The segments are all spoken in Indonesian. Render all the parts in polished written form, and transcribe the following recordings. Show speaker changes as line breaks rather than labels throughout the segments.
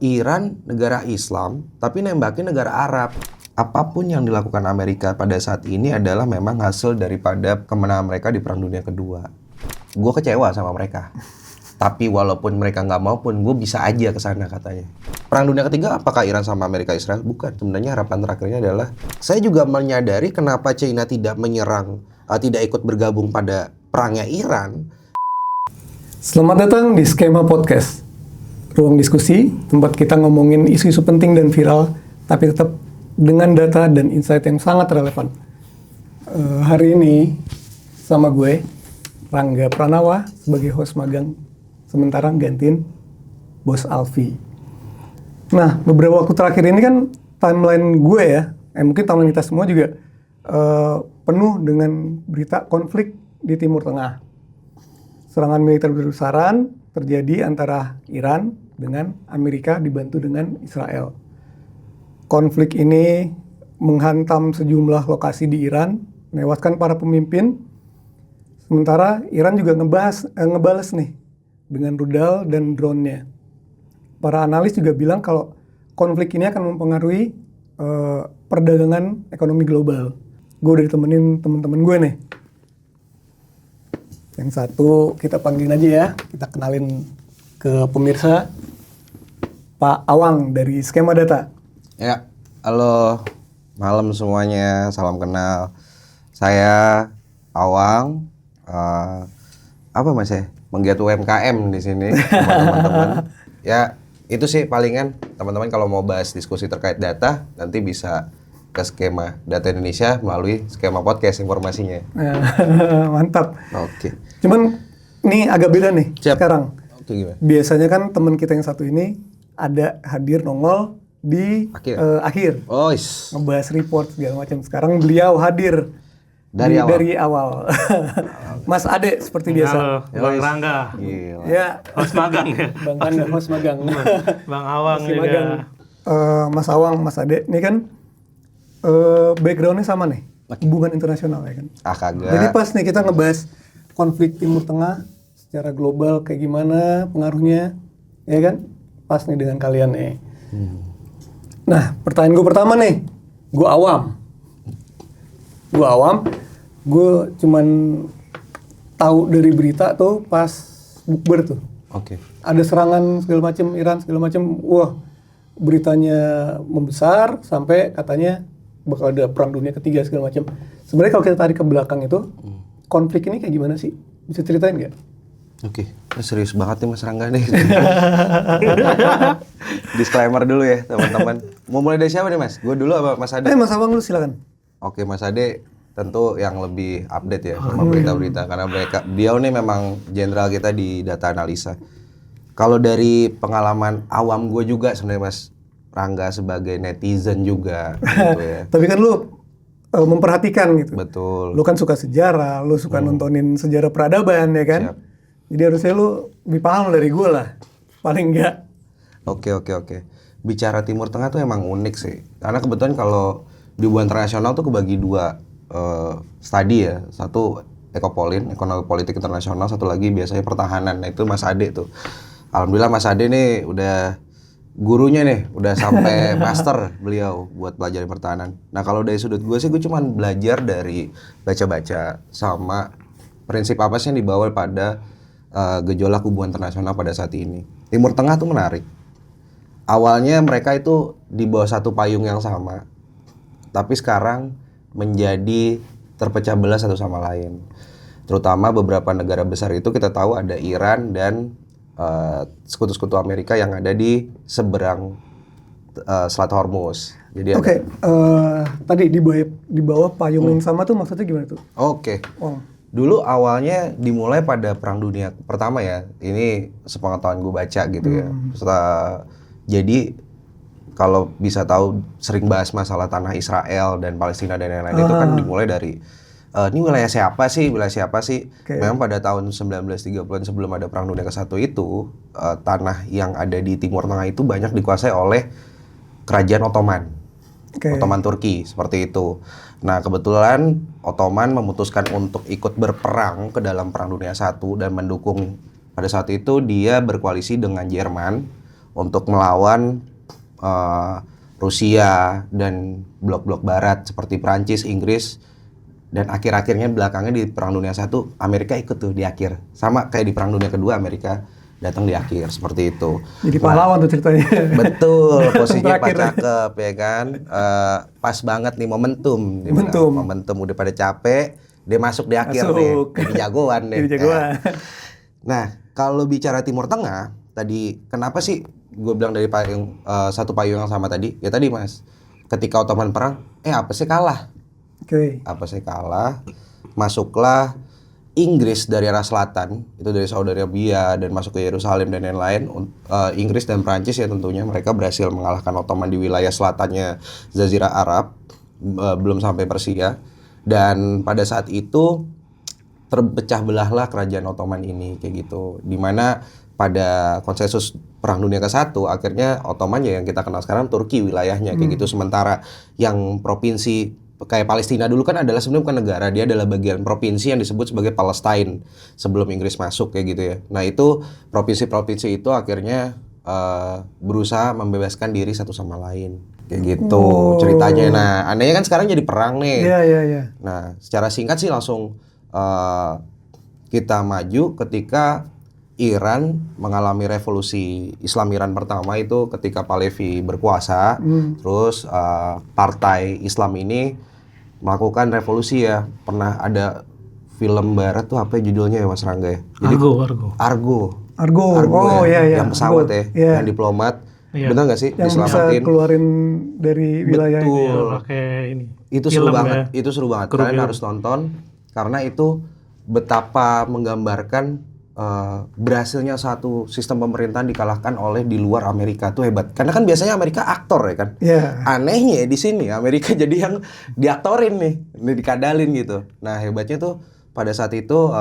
Iran negara Islam, tapi nembakin negara Arab. Apapun yang dilakukan Amerika pada saat ini adalah memang hasil daripada kemenangan mereka di Perang Dunia Kedua. Gue kecewa sama mereka. Tapi walaupun mereka nggak mau pun, gue bisa aja ke sana katanya. Perang Dunia Ketiga, apakah Iran sama Amerika Israel? Bukan. Sebenarnya harapan terakhirnya adalah, saya juga menyadari kenapa China tidak menyerang, tidak ikut bergabung pada perangnya Iran.
Selamat datang di Skema Podcast, ruang diskusi tempat kita ngomongin isu-isu penting dan viral, tapi tetap dengan data dan insight yang sangat relevan. Hari ini sama gue, Rangga Pranawa sebagai host magang, sementara gantiin Bos Alfi. Nah, beberapa waktu terakhir ini kan timeline gue ya, mungkin timeline kita semua juga penuh dengan berita konflik di Timur Tengah. Serangan militer besar-besaran terjadi antara Iran dengan Amerika dibantu dengan Israel. Konflik ini menghantam sejumlah lokasi di Iran, menewaskan para pemimpin. Sementara Iran juga ngebales nih dengan rudal dan drone-nya. Para analis juga bilang kalau konflik ini akan mempengaruhi perdagangan ekonomi global. Gue udah ditemenin temen-temen gue nih. Yang satu kita panggilin aja ya, kita kenalin ke pemirsa, Pak Awang dari Skema Data.
Ya, halo, malam semuanya, salam kenal. Saya Awang, apa mas ya, menggiat UMKM di sini sama teman-teman. Ya, itu sih palingan teman-teman kalau mau bahas diskusi terkait data, nanti bisa ke Skema Data Indonesia melalui Skema Podcast informasinya.
Mantap.
Oke.
Cuman ini agak beda nih.
Siap.
Sekarang.
Oke, gimana?
Biasanya kan teman kita yang satu ini ada hadir nongol di akhir.
Oh,
Ngebahas report segala macam. Sekarang beliau hadir dari awal. Mas Ade seperti biasa.
Halo, Bang Rangga.
Gila.
Ya,
Host magang ya.
Bang Rangga host magang.
Bang Awang
Masih
juga.
magang. Mas Awang, Mas Ade, ini kan background-nya sama nih, hubungan internasional ya kan.
Kagak.
Jadi pas nih kita ngebahas konflik Timur Tengah secara global kayak gimana pengaruhnya, ya kan? Pas nih dengan kalian nih. Nah, pertanyaan gue pertama nih, gue awam, gue cuman tahu dari berita tuh pas bukber tuh.
Oke.
Ada serangan segala macam Iran segala macam, wah beritanya membesar sampai katanya bakal ada perang dunia ketiga segala macam. Sebenarnya kalau kita tarik ke belakang itu, konflik ini kayak gimana sih? Bisa ceritain nggak?
Oke, serius banget nih Mas Rangga nih. Disclaimer dulu ya teman-teman. Mau mulai dari siapa nih Mas? Gue dulu apa Mas Ade?
Mas Abang lu silakan.
Oke, Mas Ade tentu yang lebih update ya sama berita-berita karena dia nih memang jenderal kita di data analisa. Kalau dari pengalaman awam gue juga sebenarnya Mas Rangga sebagai netizen juga gitu ya.
Tapi kan lu memperhatikan gitu.
Betul.
Lu kan suka sejarah, lu suka nontonin sejarah peradaban ya kan.
Siap.
Jadi harusnya lu lebih paham dari gue lah, paling enggak.
Oke. Bicara Timur Tengah tuh emang unik sih. Karena kebetulan kalau di hubungan internasional tuh kebagi dua studi ya. Satu ekopolin, ekonomi politik internasional, satu lagi biasanya pertahanan. Nah itu Mas Ade tuh. Alhamdulillah Mas Ade nih udah gurunya nih, udah sampai master beliau buat belajar pertahanan. Nah kalau dari sudut gue sih, gue cuman belajar dari baca-baca sama prinsip apa sih yang dibawa pada gejolak hubungan internasional pada saat ini. Timur Tengah tuh menarik. Awalnya mereka itu di bawah satu payung yang sama, tapi sekarang menjadi terpecah belah satu sama lain. Terutama beberapa negara besar itu kita tahu ada Iran dan sekutu-sekutu Amerika yang ada di seberang Selat Hormuz. Jadi
tadi di bawah payung yang sama tuh maksudnya gimana tuh?
Oke.
Oh.
Dulu awalnya dimulai pada Perang Dunia Pertama ya. Ini sepengetahuan gue baca gitu ya. Jadi kalau bisa tahu sering bahas masalah tanah Israel dan Palestina dan lain-lain itu kan dimulai dari ini wilayah siapa sih? Okay. Memang pada tahun 1930-an sebelum ada Perang Dunia ke-1 itu tanah yang ada di Timur Tengah itu banyak dikuasai oleh kerajaan Ottoman. Ottoman Turki seperti itu. Nah kebetulan Ottoman memutuskan untuk ikut berperang ke dalam Perang Dunia I dan mendukung, pada saat itu dia berkoalisi dengan Jerman untuk melawan Rusia dan blok-blok barat seperti Prancis, Inggris, dan akhir-akhirnya belakangnya di Perang Dunia I Amerika ikut tuh di akhir. Sama kayak di Perang Dunia Kedua Amerika datang di akhir seperti itu.
Jadi pahlawan tuh ceritanya.
Betul, posisinya pas
Terakhir.
cakep ya kan. Pas banget nih momentum. Dia
Momentum.
bilang, momentum udah pada capek, dia masuk di akhir nih.
Masuk.
Jadi jagoan deh.
Jadi jagoan.
Nah, kalau bicara Timur Tengah, tadi kenapa sih gue bilang dari payung satu payung yang sama tadi? Ya tadi Mas, ketika Ottoman perang, apa sih kalah?
Oke.
Apa sih kalah? Masuklah Inggris dari arah selatan, itu dari Saudi Arabia dan masuk ke Yerusalem dan lain-lain. Inggris dan Prancis ya tentunya mereka berhasil mengalahkan Ottoman di wilayah selatannya Jazirah Arab, belum sampai Persia. Dan pada saat itu terpecah belahlah kerajaan Ottoman ini kayak gitu. Dimana pada konsensus Perang Dunia ke-1 akhirnya Ottoman ya yang kita kenal sekarang Turki wilayahnya kayak gitu. Sementara yang provinsi kayak Palestina dulu kan adalah sebenarnya bukan negara, dia adalah bagian provinsi yang disebut sebagai Palestine sebelum Inggris masuk kayak gitu ya. Nah itu provinsi-provinsi itu akhirnya berusaha membebaskan diri satu sama lain kayak gitu ceritanya. Nah anehnya kan sekarang jadi perang nih.
Iya.
Nah secara singkat sih langsung kita maju ketika Iran mengalami revolusi Islam Iran pertama itu ketika Pahlavi berkuasa. Terus partai Islam ini melakukan revolusi ya. Pernah ada film barat tuh apa ya judulnya ya Mas Rangga ya? Jadi
Argo.
Argo.
ya,
Iya.
yang pesawat
Argo.
ya,
Iya.
yang diplomat.
Iya.
Benar nggak sih?
Yang bisa
Diselamatin.
keluarin dari wilayah
Betul.
itu.
Pakai ini.
Itu seru
film
banget.
ya.
Itu seru banget.
Kru
Kalian
film.
harus nonton karena itu betapa menggambarkan berhasilnya satu sistem pemerintahan dikalahkan oleh di luar Amerika tuh hebat. Karena kan biasanya Amerika aktor ya kan.
Iya.
Anehnya di sini Amerika jadi yang diaktorin nih, dikadalin gitu. Nah hebatnya tuh pada saat itu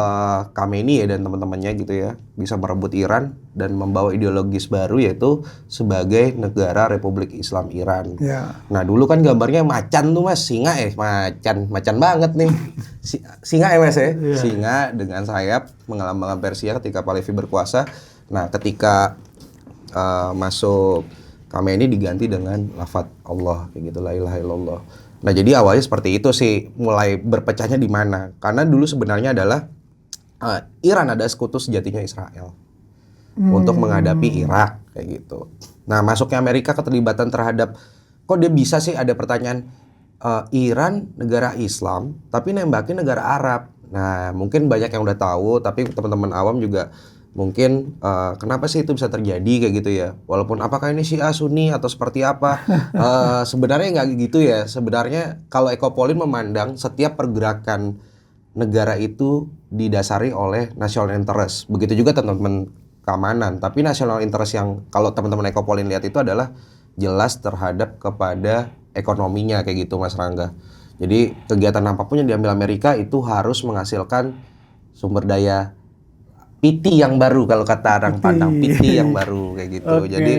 Khamenei ya dan teman-temannya gitu ya bisa merebut Iran dan membawa ideologis baru yaitu sebagai negara Republik Islam Iran.
Iya.
Nah dulu kan gambarnya macan tuh Mas, singa macan banget nih. Singa ya Mas ya, singa dengan sayap mengelambangkan Persia ketika Pahlavi berkuasa. Nah ketika masuk Khamenei diganti dengan lafadz Allah kayak gitu, la ilaha illallah. Nah jadi awalnya seperti itu sih, mulai berpecahnya di mana? Karena dulu sebenarnya adalah Iran ada sekutu sejatinya Israel untuk menghadapi Irak kayak gitu. Nah masuknya Amerika keterlibatan terhadap, kok dia bisa sih ada pertanyaan Iran negara Islam tapi nembakin negara Arab. Nah mungkin banyak yang udah tahu tapi teman-teman awam juga mungkin kenapa sih itu bisa terjadi kayak gitu ya, walaupun apakah ini Syiah Sunni atau seperti apa. Sebenarnya nggak gitu ya. Sebenarnya kalau Ekopolin memandang setiap pergerakan negara itu didasari oleh national interest, begitu juga teman-teman keamanan. Tapi national interest yang kalau teman-teman Ekopolin lihat itu adalah jelas terhadap kepada ekonominya kayak gitu Mas Rangga. Jadi kegiatan apapun yang diambil Amerika itu harus menghasilkan sumber daya PT yang baru kalau kata orang Padang, PT yang baru kayak gitu. Jadi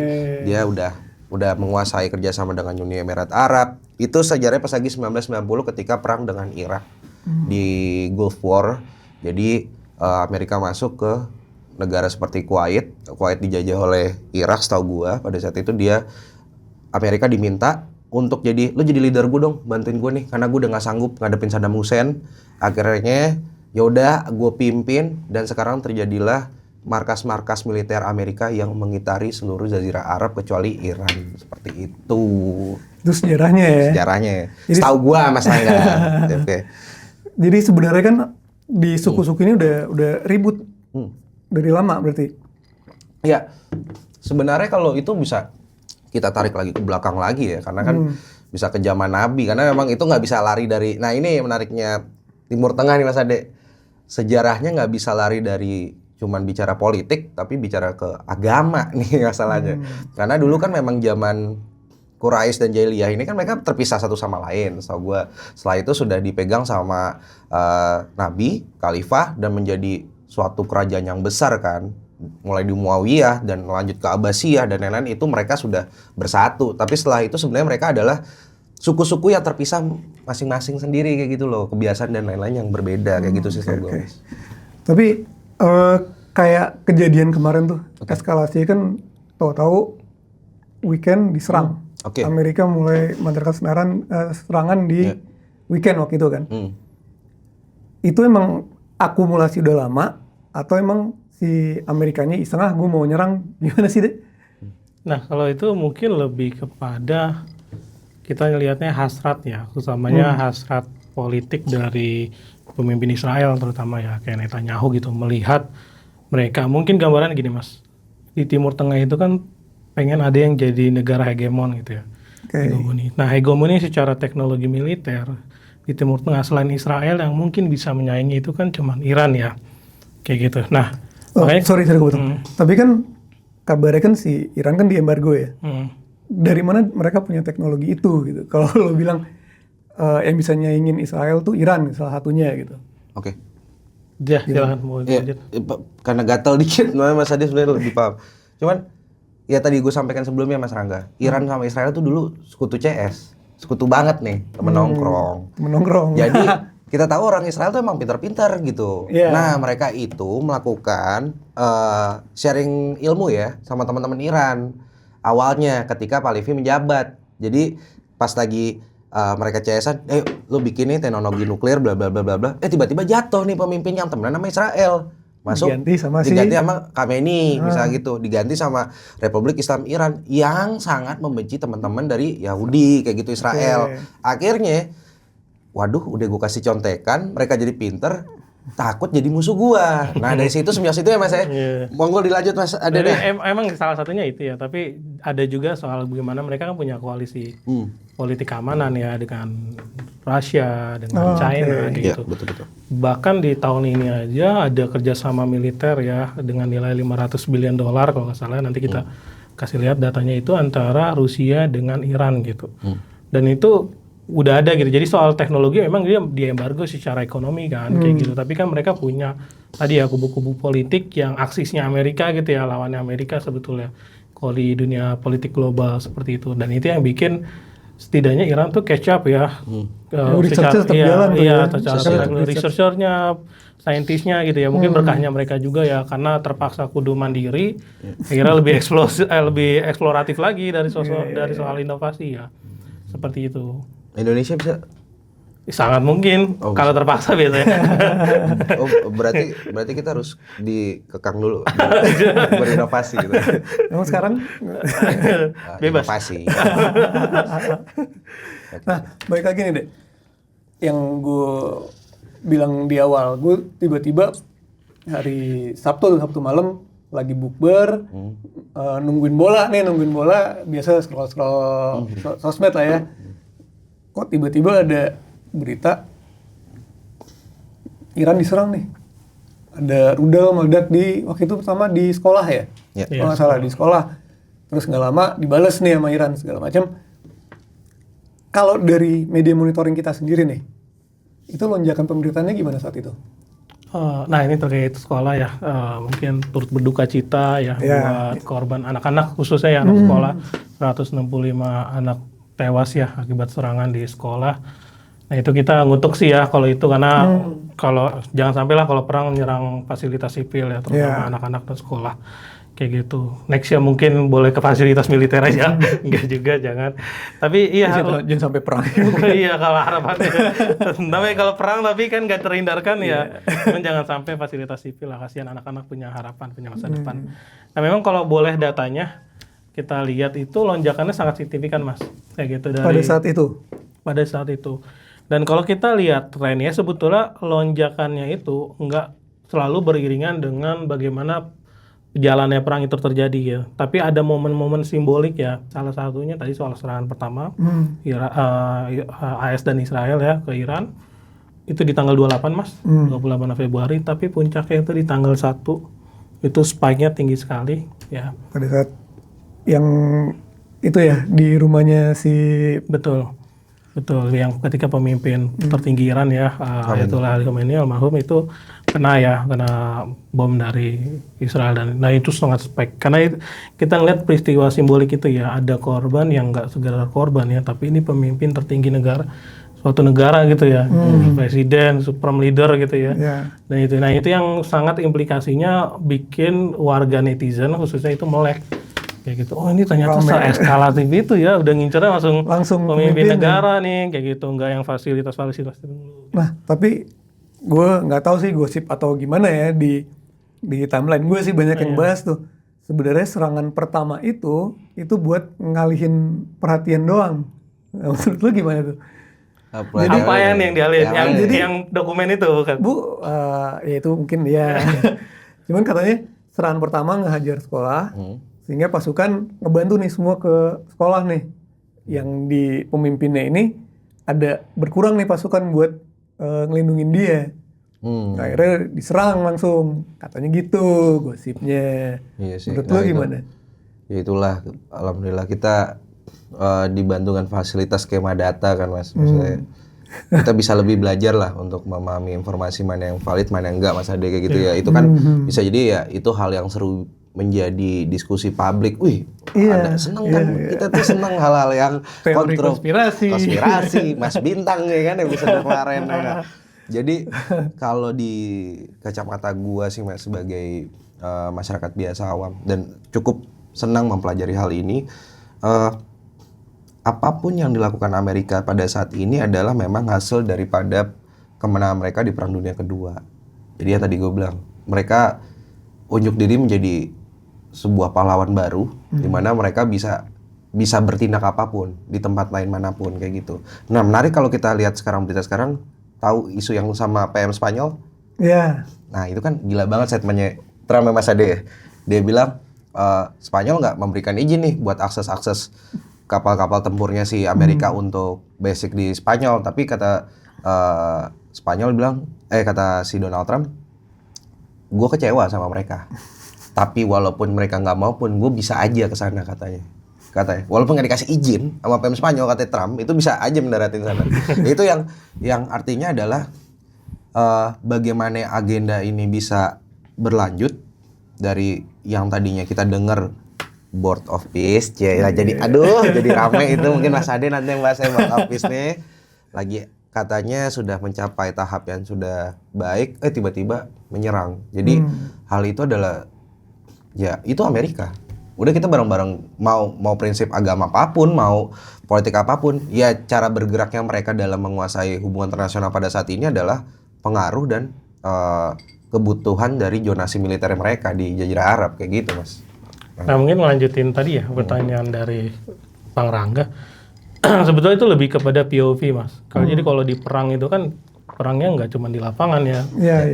dia udah menguasai kerjasama dengan Uni Emirat Arab. Itu sejarahnya pas lagi 1990 ketika perang dengan Irak di Gulf War. Jadi Amerika masuk ke negara seperti Kuwait. Kuwait dijajah oleh Irak setahu gua. Pada saat itu Amerika diminta untuk lo jadi leader gue dong, bantuin gue nih karena gue udah nggak sanggup ngadepin Saddam Hussein. Akhirnya yaudah gue pimpin dan sekarang terjadilah markas-markas militer Amerika yang mengitari seluruh Jazirah Arab kecuali Iran, seperti itu.
Itu sejarahnya ya.
Sejarahnya. Setahu gue Mas Rangga. Oke.
Jadi sebenarnya kan di suku-suku ini udah ribut dari lama berarti.
Ya, sebenarnya kalau itu bisa kita tarik lagi ke belakang lagi ya, karena kan bisa ke zaman Nabi, karena memang itu nggak bisa lari dari. Nah ini menariknya Timur Tengah nih Mas Ade, sejarahnya nggak bisa lari dari cuman bicara politik, tapi bicara ke agama nih masalahnya. Karena dulu kan memang zaman Quraisy dan Jahiliyah ini kan mereka terpisah satu sama lain. So gue setelah itu sudah dipegang sama Nabi, Khalifah dan menjadi suatu kerajaan yang besar kan. Mulai di Muawiyah dan lanjut ke Abbasiyah dan lain-lain itu mereka sudah bersatu. Tapi setelah itu sebenarnya mereka adalah suku-suku yang terpisah masing-masing sendiri kayak gitu loh, kebiasaan dan lain-lain yang berbeda kayak gitu sih gue.
Tapi kayak kejadian kemarin tuh eskalasi kan tahu-tahu weekend diserang.
Oke.
Amerika mulai melancarkan serangan di weekend waktu itu kan. Itu emang akumulasi udah lama atau emang si Amerikanya iseng gue mau nyerang, gimana sih deh?
Nah, kalau itu mungkin lebih kepada kita ngelihatnya hasrat ya, utamanya hasrat politik dari pemimpin Israel terutama ya, kayak Netanyahu gitu, melihat mereka, mungkin gambaran gini Mas, di Timur Tengah itu kan pengen ada yang jadi negara hegemon gitu ya. Hegemoni. Nah, hegemoni secara teknologi militer di Timur Tengah selain Israel yang mungkin bisa menyaingi itu kan cuman Iran ya, kayak gitu. Nah, makanya,
sorry gue potong. Tapi kan kabarnya kan si Iran kan diembargo ya. Dari mana mereka punya teknologi itu gitu? Kalau lo bilang yang bisa nyaingin Israel tuh Iran salah satunya gitu.
Oke.
Ya, silakan mau
Ya,
lanjut.
karena gatel dikit, Mas Adi sebenarnya lebih paham. Cuman ya tadi gue sampaikan sebelumnya Mas Rangga, Iran sama Israel tuh dulu sekutu CS, sekutu banget nih, temen nongkrong.
Temen nongkrong.
Jadi kita tahu orang Israel tuh emang pintar-pintar gitu.
Yeah.
Nah mereka itu melakukan sharing ilmu ya sama teman-teman Iran awalnya ketika Pahlavi menjabat. Jadi pas lagi mereka CS-an, lu bikin nih teknologi nuklir bla bla bla bla bla. Tiba-tiba jatuh nih pemimpin yang temenan sama Israel. Masuk diganti sama Khamenei misalnya gitu, diganti sama Republik Islam Iran yang sangat membenci teman-teman dari Yahudi kayak gitu Israel. Akhirnya waduh udah gue kasih contekan, mereka jadi pinter, takut jadi musuh gua. Nah dari situ semenjak itu ya Mas ya. Monggo dilanjut Mas, ada deh.
Emang salah satunya itu ya, tapi ada juga soal bagaimana mereka kan punya koalisi politik keamanan ya dengan Rusia, dengan China gitu.
Ya, betul.
Bahkan di tahun ini aja ada kerjasama militer ya dengan nilai $500 billion kalau nggak salah, nanti kita kasih lihat datanya itu antara Rusia dengan Iran gitu. Dan itu udah ada gitu. Jadi soal teknologi memang dia diembargo secara ekonomi kan kayak gitu. Tapi kan mereka punya tadi ya kubu-kubu politik yang aksisnya Amerika gitu ya, lawannya Amerika sebetulnya. Kalau di dunia politik global seperti itu, dan itu yang bikin setidaknya Iran tuh catch up ya.
Research tetap jalan tuh ya.
Researchernya, saintisnya gitu ya. Mungkin berkahnya mereka juga ya, karena terpaksa kudu mandiri. Akhirnya lebih eksploratif lagi dari soal inovasi ya. Seperti itu.
Indonesia bisa?
Sangat mungkin kalau terpaksa biasanya.
Berarti kita harus dikekang dulu berinovasi gitu.
Emang sekarang
Bebas.
Inovasi.
Nah, balik lagi nih deh. Yang gue bilang di awal, gue tiba-tiba hari Sabtu malam lagi bukber, nungguin bola biasa scroll sosmed lah ya. Kok tiba-tiba ada berita Iran diserang nih. Ada rudal meledak di waktu itu pertama di sekolah ya. Kalau nggak salah di sekolah. Terus nggak lama dibales nih sama Iran segala macam. Kalau dari media monitoring kita sendiri nih, itu lonjakan pemberitaannya gimana saat itu?
Nah ini terkait sekolah ya, mungkin turut berduka cita ya buat korban anak-anak khususnya ya anak sekolah, 165 anak tewas ya akibat serangan di sekolah. Nah itu kita ngutuk sih ya kalau itu, karena kalau jangan sampailah kalau perang menyerang fasilitas sipil ya, terutama anak-anak dan sekolah kayak gitu. Next ya mungkin boleh ke fasilitas militer aja, enggak juga jangan. Tapi iya
jangan sampai perang.
Iya kalau harapannya. Namanya kalau perang tapi kan nggak terhindarkan ya. Cuman jangan sampai fasilitas sipil lah, kasihan anak-anak punya harapan, punya masa depan. Nah memang kalau boleh datanya kita lihat itu lonjakannya sangat signifikan Mas, kayak gitu dari pada saat itu. Dan kalau kita lihat trennya sebetulnya lonjakannya itu nggak selalu beriringan dengan bagaimana jalannya perang itu terjadi ya. Tapi ada momen-momen simbolik ya. Salah satunya tadi soal serangan pertama AS dan Israel ya ke Iran. Itu di tanggal 28 Mas, 28 Februari. Tapi puncaknya itu di tanggal 1. Itu spike-nya tinggi sekali ya.
Pada saat yang itu ya di rumahnya si
betul yang ketika pemimpin tertinggi Iran ya Ayatollah Ali Khamenei almarhum itu kena bom dari Israel, dan nah itu sangat spek karena kita ngeliat peristiwa simbolik itu ya, ada korban yang nggak sekedar korban ya, tapi ini pemimpin tertinggi suatu negara gitu ya, presiden, supreme leader gitu ya. Dan itu yang sangat implikasinya bikin warga netizen khususnya itu melek kayak gitu. Oh ini ternyata
Rame.
se-eskalatif itu ya, udah ngincernya langsung pemimpin
pemimpin,
negara nih kayak gitu, nggak yang fasilitas dulu.
Nah, tapi gue nggak tahu sih gosip atau gimana ya di timeline gue sih banyak yang bahas tuh. Sebenarnya serangan pertama itu buat ngalihin perhatian doang. Nah, menurut lu gimana tuh?
Apa yang dialihin? Yang dokumen itu bukan?
Ya itu mungkin ya. Cuman katanya serangan pertama ngehajar sekolah, sehingga pasukan ngebantu nih semua ke sekolah nih. Yang di pemimpinnya ini ada berkurang nih pasukan buat ngelindungin dia. Akhirnya diserang langsung, katanya gitu gosipnya.
Iya sih.
Menurut lu gimana?
Ya itulah, alhamdulillah kita dibantu dengan fasilitas skema data kan Mas. Maksudnya kita bisa lebih belajar lah untuk memahami informasi mana yang valid, mana yang enggak Mas Ade kayak gitu ya. Itu kan bisa jadi ya itu hal yang seru menjadi diskusi publik. Wih, ada seneng kan kita tuh seneng hal-hal yang
Teori konspirasi,
Mas Bintang ya kan episode kemarin ya kan? Jadi kalau di kacamata gua sih Mas sebagai masyarakat biasa awam dan cukup senang mempelajari hal ini, apapun yang dilakukan Amerika pada saat ini adalah memang hasil daripada kemenangan mereka di Perang Dunia Kedua. Jadi ya tadi gue bilang, mereka unjuk diri menjadi sebuah pahlawan baru, di mana mereka bisa bertindak apapun di tempat lain manapun kayak gitu. Nah menarik kalau kita lihat sekarang berita sekarang, tahu isu yang sama PM Spanyol?
Iya.
Nah itu kan gila banget statementnya Trump Mas Ade. Dia bilang Spanyol nggak memberikan izin nih buat akses kapal-kapal tempurnya si Amerika untuk basic di Spanyol, tapi kata Spanyol bilang, kata si Donald Trump, gue kecewa sama mereka. Tapi walaupun mereka nggak mau pun, gue bisa aja ke sana katanya. Walaupun nggak dikasih izin sama PM Spanyol, kata Trump, itu bisa aja mendaratin sana. Itu yang artinya adalah bagaimana agenda ini bisa berlanjut dari yang tadinya kita dengar Board of Peace, jadi rame itu mungkin Mas Ade nanti yang bahas Board of Peace nih. Lagi katanya sudah mencapai tahap yang sudah baik, tiba-tiba menyerang. Jadi hal itu adalah ya itu Amerika. Udah kita bareng-bareng mau prinsip agama apapun, mau politik apapun, ya cara bergeraknya mereka dalam menguasai hubungan internasional pada saat ini adalah pengaruh dan kebutuhan dari zonasi militer mereka di Jazirah Arab kayak gitu, Mas.
Nah mungkin melanjutin tadi ya pertanyaan dari Bang Rangga. Sebetulnya itu lebih kepada POV Mas. Jadi kalau di perang itu kan perangnya nggak cuma di lapangan ya,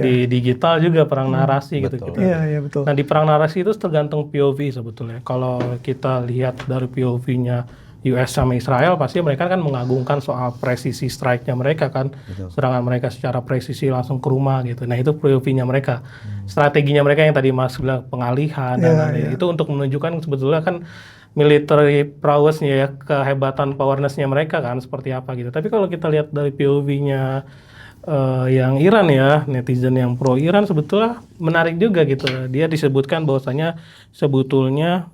di digital juga perang narasi gitu.
Iya betul.
Nah di perang narasi itu tergantung POV sebetulnya. Kalau kita lihat dari POV-nya US sama Israel, pasti mereka kan mengagungkan soal presisi strike-nya mereka kan, serangan mereka secara presisi langsung ke rumah gitu. Nah itu POV-nya mereka, strateginya mereka yang tadi Mas bilang pengalihan itu untuk menunjukkan sebetulnya kan military prowess-nya ya, kehebatan powerness-nya mereka kan seperti apa gitu. Tapi kalau kita lihat dari POV-nya yang Iran ya, netizen yang pro Iran sebetulnya menarik juga gitu. Dia disebutkan bahwasanya sebetulnya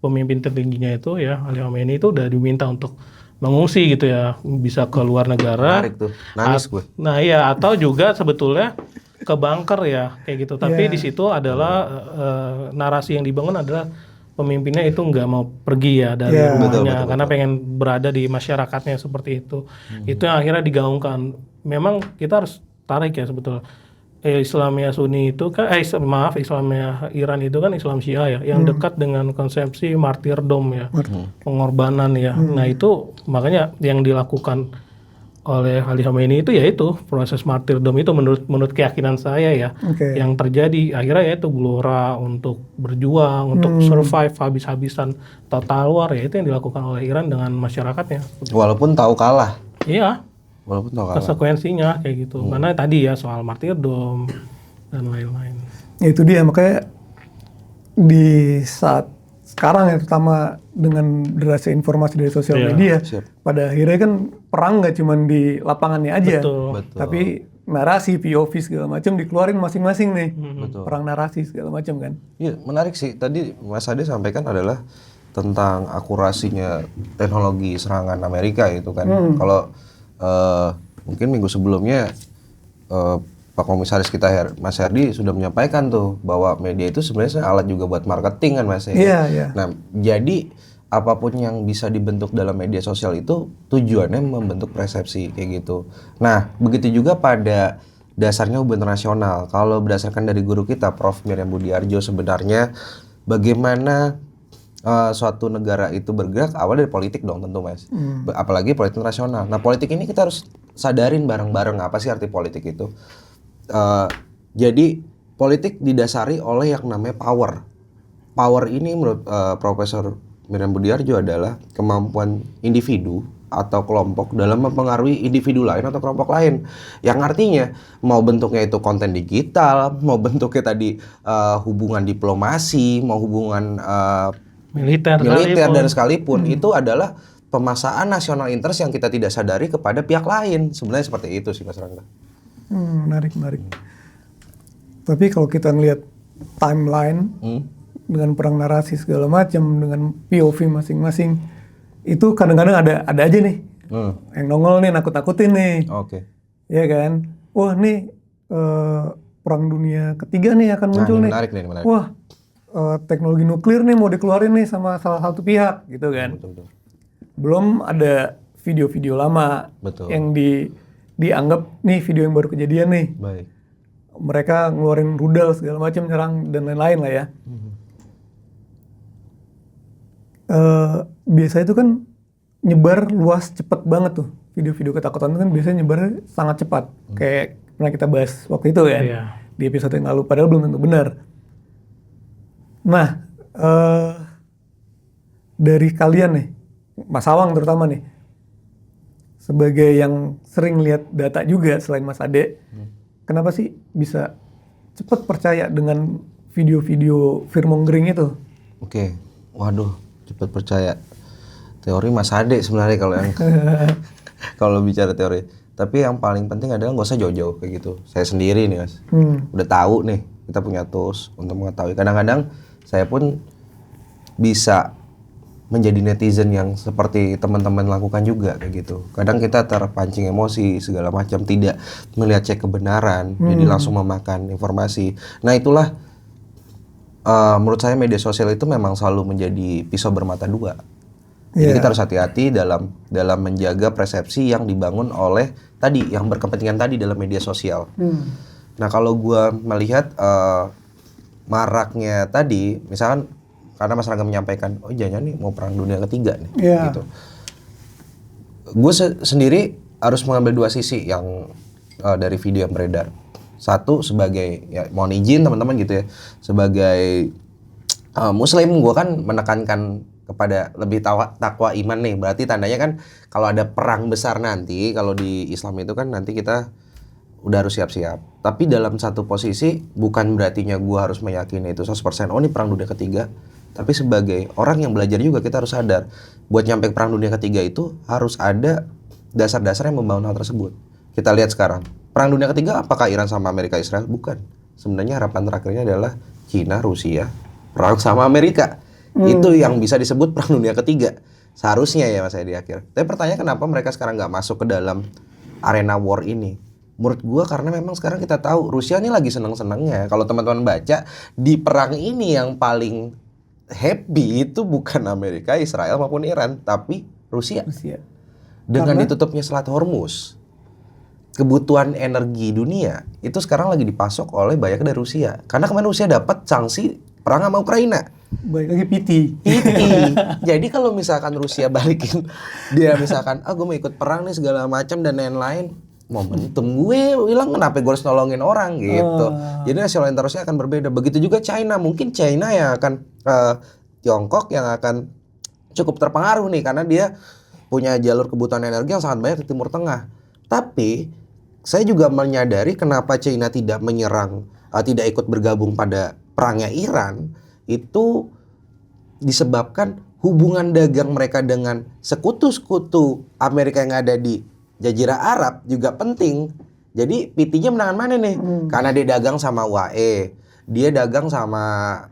pemimpin tertingginya itu ya Ali Khamenei itu udah diminta untuk mengungsi gitu ya, bisa ke luar negara.
Menarik tuh, nangis gue.
Nah iya, atau juga sebetulnya ke bunker ya kayak gitu. Tapi di situ adalah narasi yang dibangun adalah pemimpinnya itu nggak mau pergi ya dari rumahnya, karena pengen berada di masyarakatnya seperti itu. Itu yang akhirnya digaungkan. Memang kita harus tarik ya sebetulnya. Islamnya Sunni itu kan, Islamnya Iran itu kan Islam Syiah ya, yang dekat dengan konsepsi martyrdom ya, pengorbanan ya. Nah itu makanya yang dilakukan oleh Ali Khamenei itu yaitu proses martyrdom itu menurut keyakinan saya ya, yang terjadi akhirnya yaitu gelora untuk berjuang, untuk survive habis-habisan total war ya, itu yang dilakukan oleh Iran dengan masyarakatnya.
Walaupun tahu kalah.
Iya.
Walaupun tahu kalah.
Konsekuensinya kayak gitu. Karena tadi ya soal martyrdom dan lain-lain.
Itu dia, makanya di saat sekarang ya, terutama dengan derasnya informasi dari sosial media, pada akhirnya kan perang nggak cuma di lapangannya aja, tapi narasi, POV segala macam dikeluarin masing-masing nih. Perang narasi segala macam kan. Iya,
menarik sih. Tadi Mas Ade sampaikan adalah tentang akurasinya teknologi serangan Amerika itu kan. Kalau mungkin minggu sebelumnya Pak Komisaris kita Mas Herdi sudah menyampaikan tuh bahwa media itu sebenarnya alat juga buat marketing kan Mas.
Iya.
Nah, jadi apapun yang bisa dibentuk dalam media sosial itu tujuannya membentuk persepsi kayak gitu. Nah, begitu juga pada dasarnya hubungan internasional. Kalau berdasarkan dari guru kita Prof. Miriam Budiarjo, sebenarnya bagaimana suatu negara itu bergerak awal dari politik dong tentu Mas. Apalagi politik internasional. Nah, politik ini kita harus sadarin bareng-bareng apa sih arti politik itu. Jadi politik didasari oleh yang namanya power. Power ini menurut Profesor Miriam Budiarjo adalah kemampuan individu atau kelompok dalam mempengaruhi individu lain atau kelompok lain. Yang artinya mau bentuknya itu konten digital, mau bentuknya tadi hubungan diplomasi, mau hubungan
militer
dan sekalipun itu adalah pemasaan nasional interest yang kita tidak sadari kepada pihak lain. Sebenarnya seperti itu sih Mas Rangga.
Menarik. Tapi kalau kita ngelihat timeline dengan perang narasi segala macam, dengan POV masing-masing, itu kadang-kadang ada aja nih yang nongol nih, nakut-nakutin nih.
Oke.
Ya kan? Wah nih perang dunia ketiga nih akan muncul nih.
Menarik.
Wah teknologi nuklir nih mau dikeluarin nih sama salah satu pihak gitu kan.
Betul.
Belum ada video-video lama yang dianggap nih video yang baru kejadian nih.
Baik.
Mereka ngeluarin rudal segala macam, nyerang dan lain-lain lah ya. Biasa itu kan nyebar luas cepet banget tuh. Video-video ketakutan itu kan biasanya nyebar sangat cepat. Kayak pernah kita bahas waktu itu kan.
Iya.
Di episode yang lalu, padahal belum tentu benar. Nah, dari kalian nih, Mas Awang terutama nih, sebagai yang sering lihat data juga selain Mas Ade, kenapa sih bisa cepat percaya dengan video-video fearmongering itu?
Oke. Waduh, cepat percaya. Teori Mas Ade sebenarnya kalau yang kalau bicara teori. Tapi yang paling penting adalah nggak usah jauh-jauh kayak gitu. Saya sendiri nih Mas, udah tahu nih, kita punya tools untuk mengetahui. Kadang-kadang saya pun bisa menjadi netizen yang seperti teman-teman lakukan juga kayak gitu. Kadang kita terpancing emosi segala macam, tidak melihat cek kebenaran, jadi langsung memakan informasi. Nah itulah menurut saya media sosial itu memang selalu menjadi pisau bermata dua. Jadi kita harus hati-hati dalam menjaga persepsi yang dibangun oleh tadi yang berkepentingan tadi dalam media sosial. Nah kalau gue melihat maraknya tadi, misalkan karena Mas Rangga menyampaikan, oh jangan nih mau perang dunia ketiga nih, gitu. Gue sendiri harus mengambil dua sisi yang dari video yang beredar. Satu sebagai, ya mohon izin teman-teman gitu ya, sebagai Muslim gue kan menekankan kepada lebih takwa iman nih. Berarti tandanya kan kalau ada perang besar nanti, kalau di Islam itu kan nanti kita udah harus siap-siap. Tapi dalam satu posisi bukan berartinya gue harus meyakini itu 100%. Oh ini perang dunia ketiga. Tapi sebagai orang yang belajar juga kita harus sadar buat nyampe perang dunia ketiga itu harus ada dasar-dasar yang membangun hal tersebut. Kita lihat sekarang perang dunia ketiga apakah Iran sama Amerika Israel? Bukan. Sebenarnya harapan terakhirnya adalah Cina Rusia perang sama Amerika. Itu yang bisa disebut perang dunia ketiga. Seharusnya ya Mas di akhir. Tapi pertanyaan kenapa mereka sekarang nggak masuk ke dalam arena war ini? Menurut gue karena memang sekarang kita tahu Rusia ini lagi seneng-senengnya. Kalau teman-teman baca di perang ini yang paling happy itu bukan Amerika, Israel maupun Iran, tapi Rusia. Dengan ditutupnya Selat Hormuz, kebutuhan energi dunia itu sekarang lagi dipasok oleh banyak dari Rusia. Karena kemarin Rusia dapat sanksi perang sama Ukraina.
Baik lagi PT.
Jadi kalau misalkan Rusia balikin, dia misalkan, gue mau ikut perang nih segala macam dan lain-lain, momentum gue hilang, kenapa gue harus nolongin orang gitu. Jadi nasional interestnya akan berbeda. Begitu juga China, mungkin China yang akan Tiongkok yang akan cukup terpengaruh nih karena dia punya jalur kebutuhan energi yang sangat banyak di Timur Tengah. Tapi saya juga menyadari kenapa China tidak menyerang, tidak ikut bergabung pada perangnya Iran, itu disebabkan hubungan dagang mereka dengan sekutu-sekutu Amerika yang ada di Jazirah Arab juga penting. Jadi PT-nya menangan mana nih? Karena dia dagang sama UAE, dia dagang sama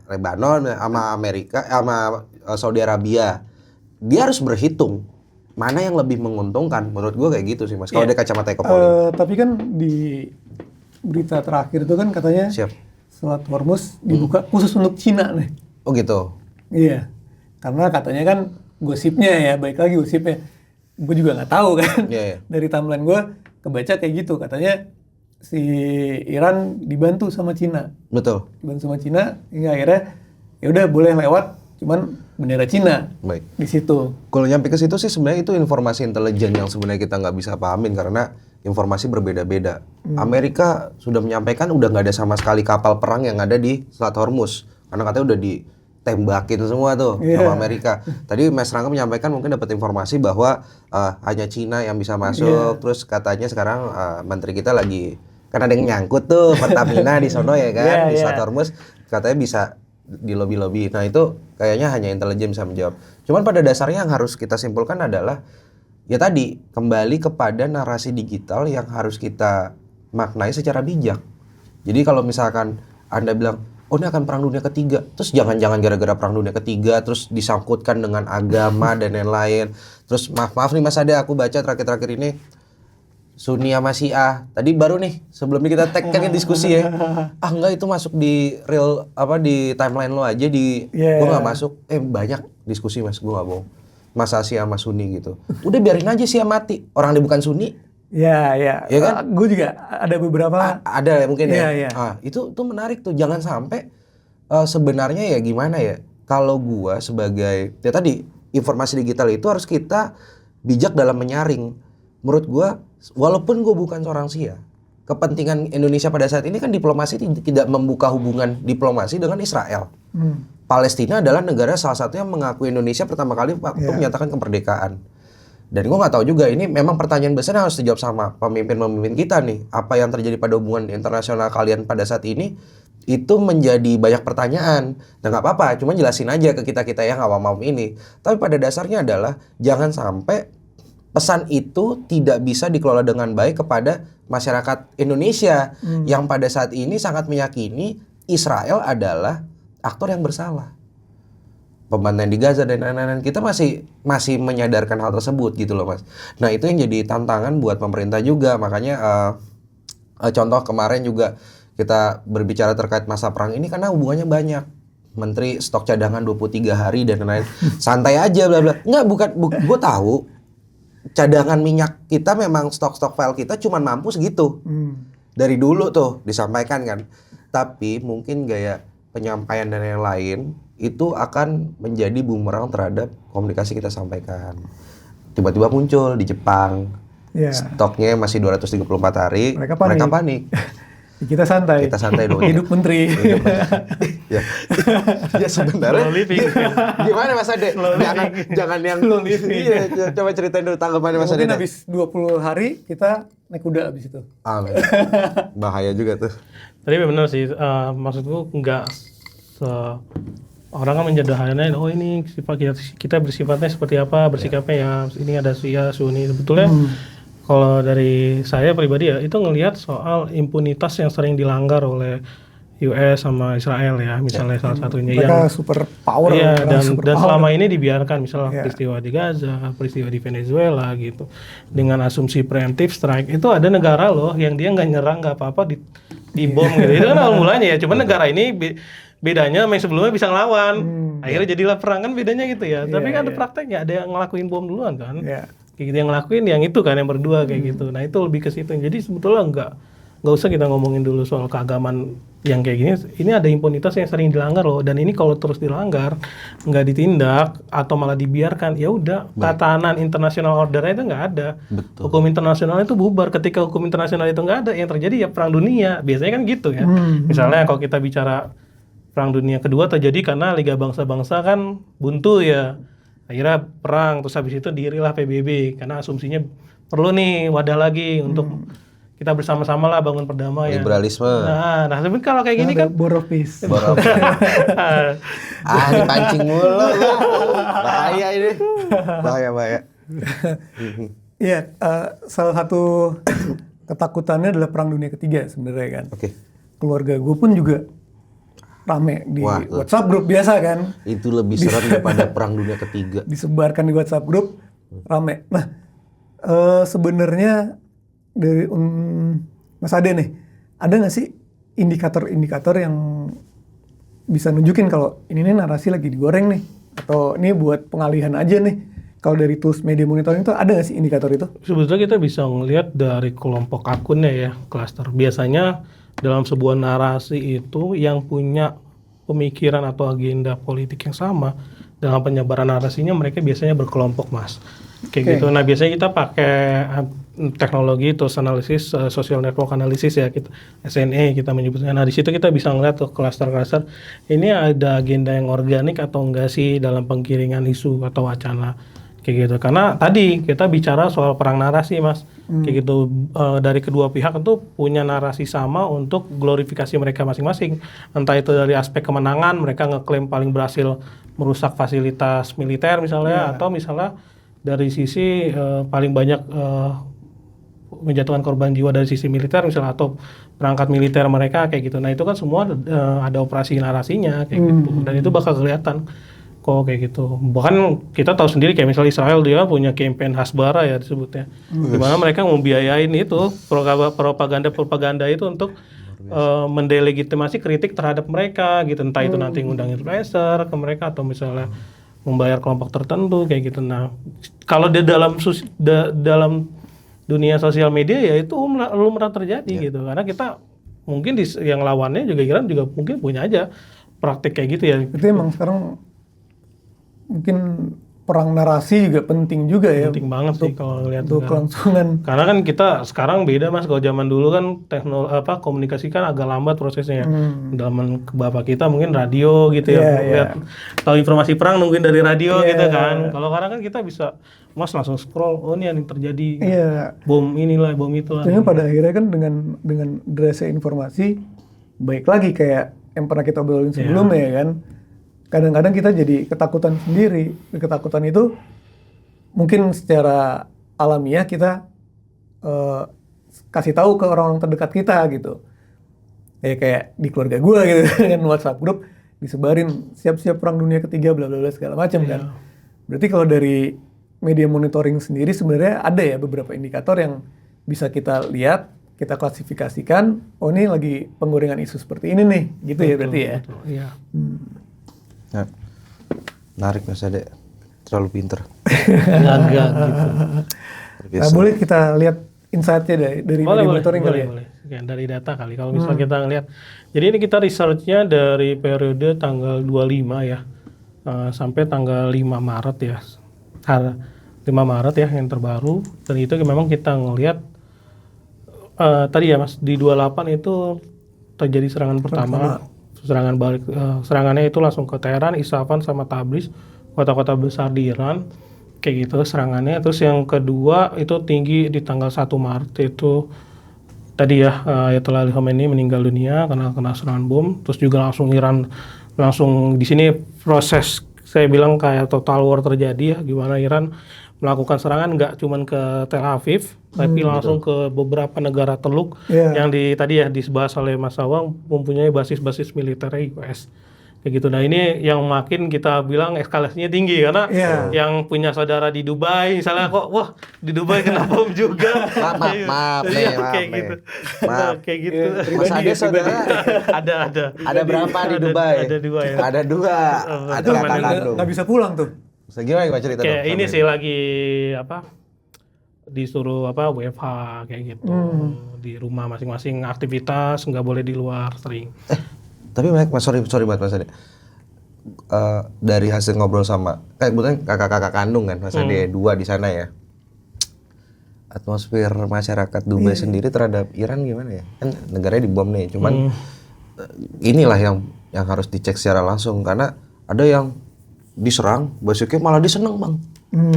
Lebanon, sama Amerika, sama Saudi Arabia. Dia harus berhitung mana yang lebih menguntungkan. Menurut gue kayak gitu sih Mas. Kalau dari kacamata ekonomi.
Tapi kan berita terakhir itu kan katanya
Siap.
Selat Hormuz dibuka khusus untuk Cina nih.
Oh gitu.
Iya, karena katanya kan gosipnya ya, baik lagi gosipnya. Gue juga nggak tahu kan.
Iya, iya.
Dari timeline gue kebaca kayak gitu, katanya si Iran dibantu sama Cina.
Betul.
Dibantu sama Cina, hingga akhirnya ya udah boleh lewat, cuman bendera Cina
Baik.
di situ.
Kalau nyampe ke situ sih sebenarnya itu informasi intelijen yang sebenarnya kita nggak bisa pahamin karena informasi berbeda-beda. Amerika sudah menyampaikan udah nggak ada sama sekali kapal perang yang ada di Selat Hormuz karena katanya udah ditembakin semua tuh sama Amerika. Tadi Mas Rangga menyampaikan mungkin dapat informasi bahwa hanya Cina yang bisa masuk. Terus katanya sekarang menteri kita lagi kan ada yang nyangkut tuh Pertamina di sono ya kan di Selat Hormuz katanya bisa di lobby-lobby. Nah itu kayaknya hanya intelijen bisa menjawab. Cuman pada dasarnya yang harus kita simpulkan adalah ya tadi kembali kepada narasi digital yang harus kita maknai secara bijak. Jadi kalau misalkan Anda bilang, oh ini akan perang dunia ketiga, terus jangan-jangan gara-gara perang dunia ketiga terus disangkutkan dengan agama dan lain-lain. Terus maaf nih Mas Ade, aku baca terakhir-terakhir ini Sunni sama Syiah. Tadi baru nih sebelum ini kita tag kan diskusi ya. Ah enggak itu masuk di real di timeline lo aja gua nggak masuk. Banyak diskusi Mas, gua nggak bohong. Masa Syiah sama Sunni gitu. Udah biarin aja Syiah mati. Orang dia bukan Sunni.
Ya kan? Gue juga ada beberapa.
Ada ya mungkin ya.
Iya.
Itu menarik tuh. Jangan sampai sebenarnya ya gimana ya. Kalau gua sebagai ya tadi informasi digital itu harus kita bijak dalam menyaring. Menurut gua walaupun gue bukan seorang Syiah, kepentingan Indonesia pada saat ini kan diplomasi tidak membuka hubungan diplomasi dengan Israel. Palestina adalah negara salah satu yang mengakui Indonesia pertama kali waktu menyatakan kemerdekaan. Dan gue nggak tahu juga ini memang pertanyaan besar yang harus dijawab sama pemimpin-pemimpin kita nih. Apa yang terjadi pada hubungan internasional kalian pada saat ini itu menjadi banyak pertanyaan. Dan nggak apa-apa, cuma jelasin aja ke kita-kita yang awam-awam ini. Tapi pada dasarnya adalah jangan sampai pesan itu tidak bisa dikelola dengan baik kepada masyarakat Indonesia yang pada saat ini sangat meyakini Israel adalah aktor yang bersalah. Pembantaian di Gaza dan lain-lain kita masih menyadarkan hal tersebut gitu loh Mas. Nah itu yang jadi tantangan buat pemerintah juga. Makanya contoh kemarin juga kita berbicara terkait masa perang ini karena hubungannya banyak. Menteri stok cadangan 23 hari dan lain-lain. Santai aja bla bla. Enggak gue tahu cadangan minyak kita memang stok file kita cuma mampu segitu. Dari dulu tuh disampaikan kan. Tapi mungkin gaya penyampaian dan yang lain itu akan menjadi bumerang terhadap komunikasi kita sampaikan. Tiba-tiba muncul di Jepang. Stoknya masih 234 hari. Mereka panik.
Kita santai dong. Hidup menteri.
Ya sebenarnya. Gimana Mas Ade? Jangan yang coba ceritain dulu tanggapannya Mas Ade.
Mungkin habis 20 hari kita naik kuda habis itu.
Bahaya juga tuh.
Tapi benar sih, maksudku enggak orang kan menjadikannya oh ini sifat kita bersifatnya seperti apa, bersikapnya ya ini ada Syiah, Sunni. Sebetulnya kalau dari saya pribadi ya itu ngelihat soal impunitas yang sering dilanggar oleh US sama Israel ya misalnya salah satunya
mereka super power
dan selama ini dibiarkan misalnya peristiwa di Gaza, peristiwa di Venezuela gitu dengan asumsi preemptive strike itu ada negara loh yang dia nggak nyerang nggak apa-apa di bom gitu itu kan awal mulanya ya cuman negara ini bedanya yang sebelumnya bisa ngelawan akhirnya jadilah perang kan bedanya gitu ya tapi kan ada prakteknya ada yang ngelakuin bom duluan kan kayak gitu yang ngelakuin yang itu kan yang berdua kayak gitu. Nah itu lebih ke situ. Jadi sebetulnya nggak usah kita ngomongin dulu soal keagamaan yang kayak gini. Ini ada impunitas yang sering dilanggar loh. Dan ini kalau terus dilanggar, nggak ditindak atau malah dibiarkan, ya udah tatanan international ordernya itu nggak ada.
Betul.
Hukum internasional itu bubar. Ketika hukum internasional itu nggak ada, yang terjadi ya perang dunia. Biasanya kan gitu ya. Misalnya kalau kita bicara perang dunia kedua terjadi karena Liga Bangsa-Bangsa kan buntu ya. Akhirnya perang, terus habis itu dirilah PBB karena asumsinya perlu nih wadah lagi untuk kita bersama-sama lah bangun perdamaian.
Liberalisme.
Nah tapi kalau kayak gini kan
War of Peace.
Dipancing mulu. Bahaya ini. Bahaya.
Iya, salah satu ketakutannya adalah perang dunia ketiga sebenarnya kan. Keluarga gue pun juga rame di WhatsApp grup biasa kan.
Itu lebih serem daripada perang dunia ketiga.
Disebarkan di WhatsApp grup rame. Nah, sebenarnya dari Mas Ade nih, ada nggak sih indikator-indikator yang bisa nunjukin kalau ini nih narasi lagi digoreng nih, atau ini buat pengalihan aja nih? Kalau dari tools media monitoring itu ada nggak sih indikator itu?
Sebetulnya kita bisa ngelihat dari kelompok akunnya ya, cluster. Biasanya dalam sebuah narasi itu yang punya pemikiran atau agenda politik yang sama, dalam penyebaran narasinya mereka biasanya berkelompok, Mas. Kayak gitu. Nah, biasanya kita pakai teknologi tools analysis, social network analysis ya, kita SNA kita menyebutnya. Nah, di situ kita bisa ngeliat tuh cluster-cluster ini ada agenda yang organik atau enggak sih dalam penggiringan isu atau wacana. Kayak gitu. Karena tadi kita bicara soal perang narasi, Mas. Kayak gitu. Dari kedua pihak itu punya narasi sama untuk glorifikasi mereka masing-masing. Entah itu dari aspek kemenangan, mereka ngeklaim paling berhasil merusak fasilitas militer misalnya, atau misalnya dari sisi paling banyak menjatuhkan korban jiwa dari sisi militer misalnya, atau perangkat militer mereka kayak gitu. Nah, itu kan semua ada operasi narasinya kayak gitu. Dan itu bakal kelihatan kok kayak gitu. Bahkan kita tahu sendiri kayak misalnya Israel, dia punya campaign Hasbara ya disebutnya. Dimana mereka membiayain itu propaganda itu untuk mendelegitimasi kritik terhadap mereka gitu. Entah itu nanti ngundang influencer ke mereka atau misalnya membayar kelompok tertentu kayak gitu. Nah, kalau di dalam dunia sosial media ya itu lumrah terjadi gitu. Karena kita mungkin yang lawannya juga Iran juga mungkin punya aja praktik kayak gitu ya.
Itu emang sekarang mungkin perang narasi juga penting juga ya.
Penting banget sih kalau ngelihat
untuk kelangsungan.
Karena kan kita sekarang beda, Mas. Kalau zaman dulu kan komunikasi kan agak lambat prosesnya. Zaman bapak kita mungkin radio gitu ya. Lihat tahu informasi perang nungguin dari radio gitu kan. Kalau sekarang kan kita bisa Mas langsung scroll, oh ini yang terjadi. Bom inilah, bom itulah.
Jadi pada akhirnya kan dengan derasnya informasi, baik lagi kayak yang pernah kita obrolin sebelumnya ya kan. Kadang-kadang kita jadi ketakutan sendiri. Ketakutan itu mungkin secara alamiah kita kasih tahu ke orang-orang terdekat kita gitu. Kayak di keluarga gue gitu dengan WhatsApp grup disebarin siap-siap perang dunia ketiga bla bla bla segala macam kan. Berarti kalau dari media monitoring sendiri sebenarnya ada ya beberapa indikator yang bisa kita lihat, kita klasifikasikan, oh ini lagi penggorengan isu seperti ini nih, gitu ya berarti ya.
Betul, iya.
Nah, menarik Mas Ade, terlalu pinter.
Agak gitu.
Nah, boleh kita lihat insight-nya dari media monitoring kali ya?
Boleh. Ya, dari data kali. Kalau misalnya kita ngelihat, jadi ini kita research-nya dari periode tanggal 25 ya, sampai tanggal 5 Maret ya. 5 Maret ya yang terbaru. Dan itu memang kita ngelihat, tadi ya Mas, di 28 itu terjadi serangan pertama. Serangan balik, serangannya itu langsung ke Teheran, Isfahan sama Tabriz, kota-kota besar di Iran, kayak gitu serangannya. Terus yang kedua itu tinggi di tanggal 1 Maret itu tadi ya, Ayatollah Ali Khamenei meninggal dunia karena kena serangan bom. Terus juga langsung Iran langsung di sini proses saya bilang kayak total war terjadi ya, gimana Iran melakukan serangan nggak cuman ke Tel Aviv, tapi langsung ke beberapa negara teluk yang tadi ya dibahas oleh Mas Awang mempunyai basis-basis militer US. Kayak gitu. Nah ini yang makin kita bilang eskalasinya tinggi karena yang punya saudara di Dubai misalnya kok wah di Dubai kena bom juga.
Maaf
kayak
nih.
gitu.
Maaf.
Kayak gitu.
Mas Ade saudara
ada.
Ada berapa di Dubai?
Ada 2 ya.
Ada 2. Ada kakak kandung.
Nggak bisa pulang tuh.
Gimana cerita
kayak ini sih lagi disuruh WFH kayak gitu di rumah masing-masing, aktivitas nggak boleh di luar sering.
Tapi Mas, sorry banget Mas Ade. Dari hasil ngobrol sama kayak kebetulan kakak-kakak kandung kan Mas Ade 2 di sana ya. Atmosfer masyarakat Dubai sendiri terhadap Iran gimana ya? Kan negaranya dibom nih, cuman inilah yang harus dicek secara langsung karena ada yang diserang, basicnya malah diseneng bang.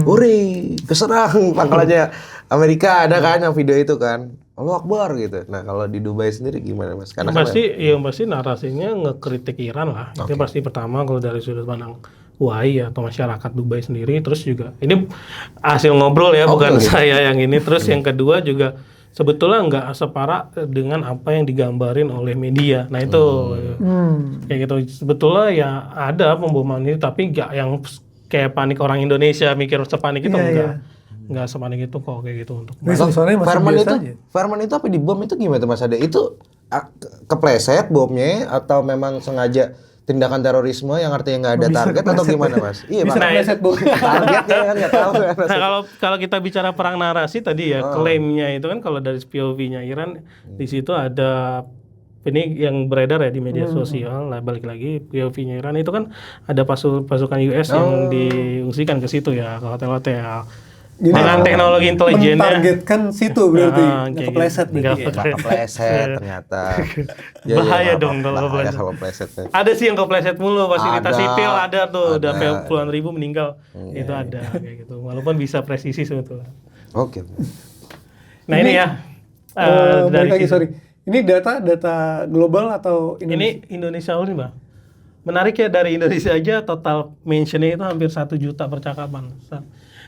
Uri, keserang pangkalannya Amerika ada kan yang video itu kan. Allahu Akbar gitu. Nah kalau di Dubai sendiri gimana Mas? Karena
yang pasti narasinya ngekritik Iran lah. Itu pasti pertama kalau dari sudut pandang UAI atau masyarakat Dubai sendiri. Terus juga ini hasil ngobrol ya, bukan saya yang ini. Terus yang kedua juga sebetulnya nggak separah dengan apa yang digambarin oleh media. Nah itu kayak gitu. Sebetulnya ya ada pemboman ini, tapi nggak yang kayak panik orang Indonesia mikir sepanik itu nggak sepanik itu kok kayak gitu untuk.
Firman itu apa dibom itu gimana tuh Mas Ade? Itu kepleset bomnya atau memang sengaja tindakan terorisme yang artinya nggak ada
Bisa
target atau
kepleset
gimana Mas? Iya
Bisa
Pak.
kepleset, Bu.
Targetnya kan nggak tahu kan.
Nah, kalau kita bicara perang narasi tadi ya, klaimnya itu kan kalau dari POV-nya Iran di situ ada ini yang beredar ya di media sosial, lah balik lagi POV-nya Iran itu kan ada pasukan US yang diungsikan ke situ ya, ke hotel-hotel.
Jadi
Dengan teknologi intelijennya
mentargetkan situ berarti,
kayak
nggak kepleset
gitu.
berarti ya.
Nggak kepleset ternyata. Ya,
Bahaya
maaf,
dong kalau
bahaya
kepleset.
kalau kepleset.
Ada sih yang kepleset mulu, fasilitas
Ada,
sipil ada tuh, udah
ada.
puluhan ribu meninggal. Itu ada kayak gitu. Walaupun bisa presisi sebetulnya.
Oke.
Nah ini ya
Balik lagi,
situ.
sorry. Ini data global atau
Ini Indonesia nih Bang. Menarik ya, dari Indonesia aja total mentionnya itu hampir 1 juta percakapan.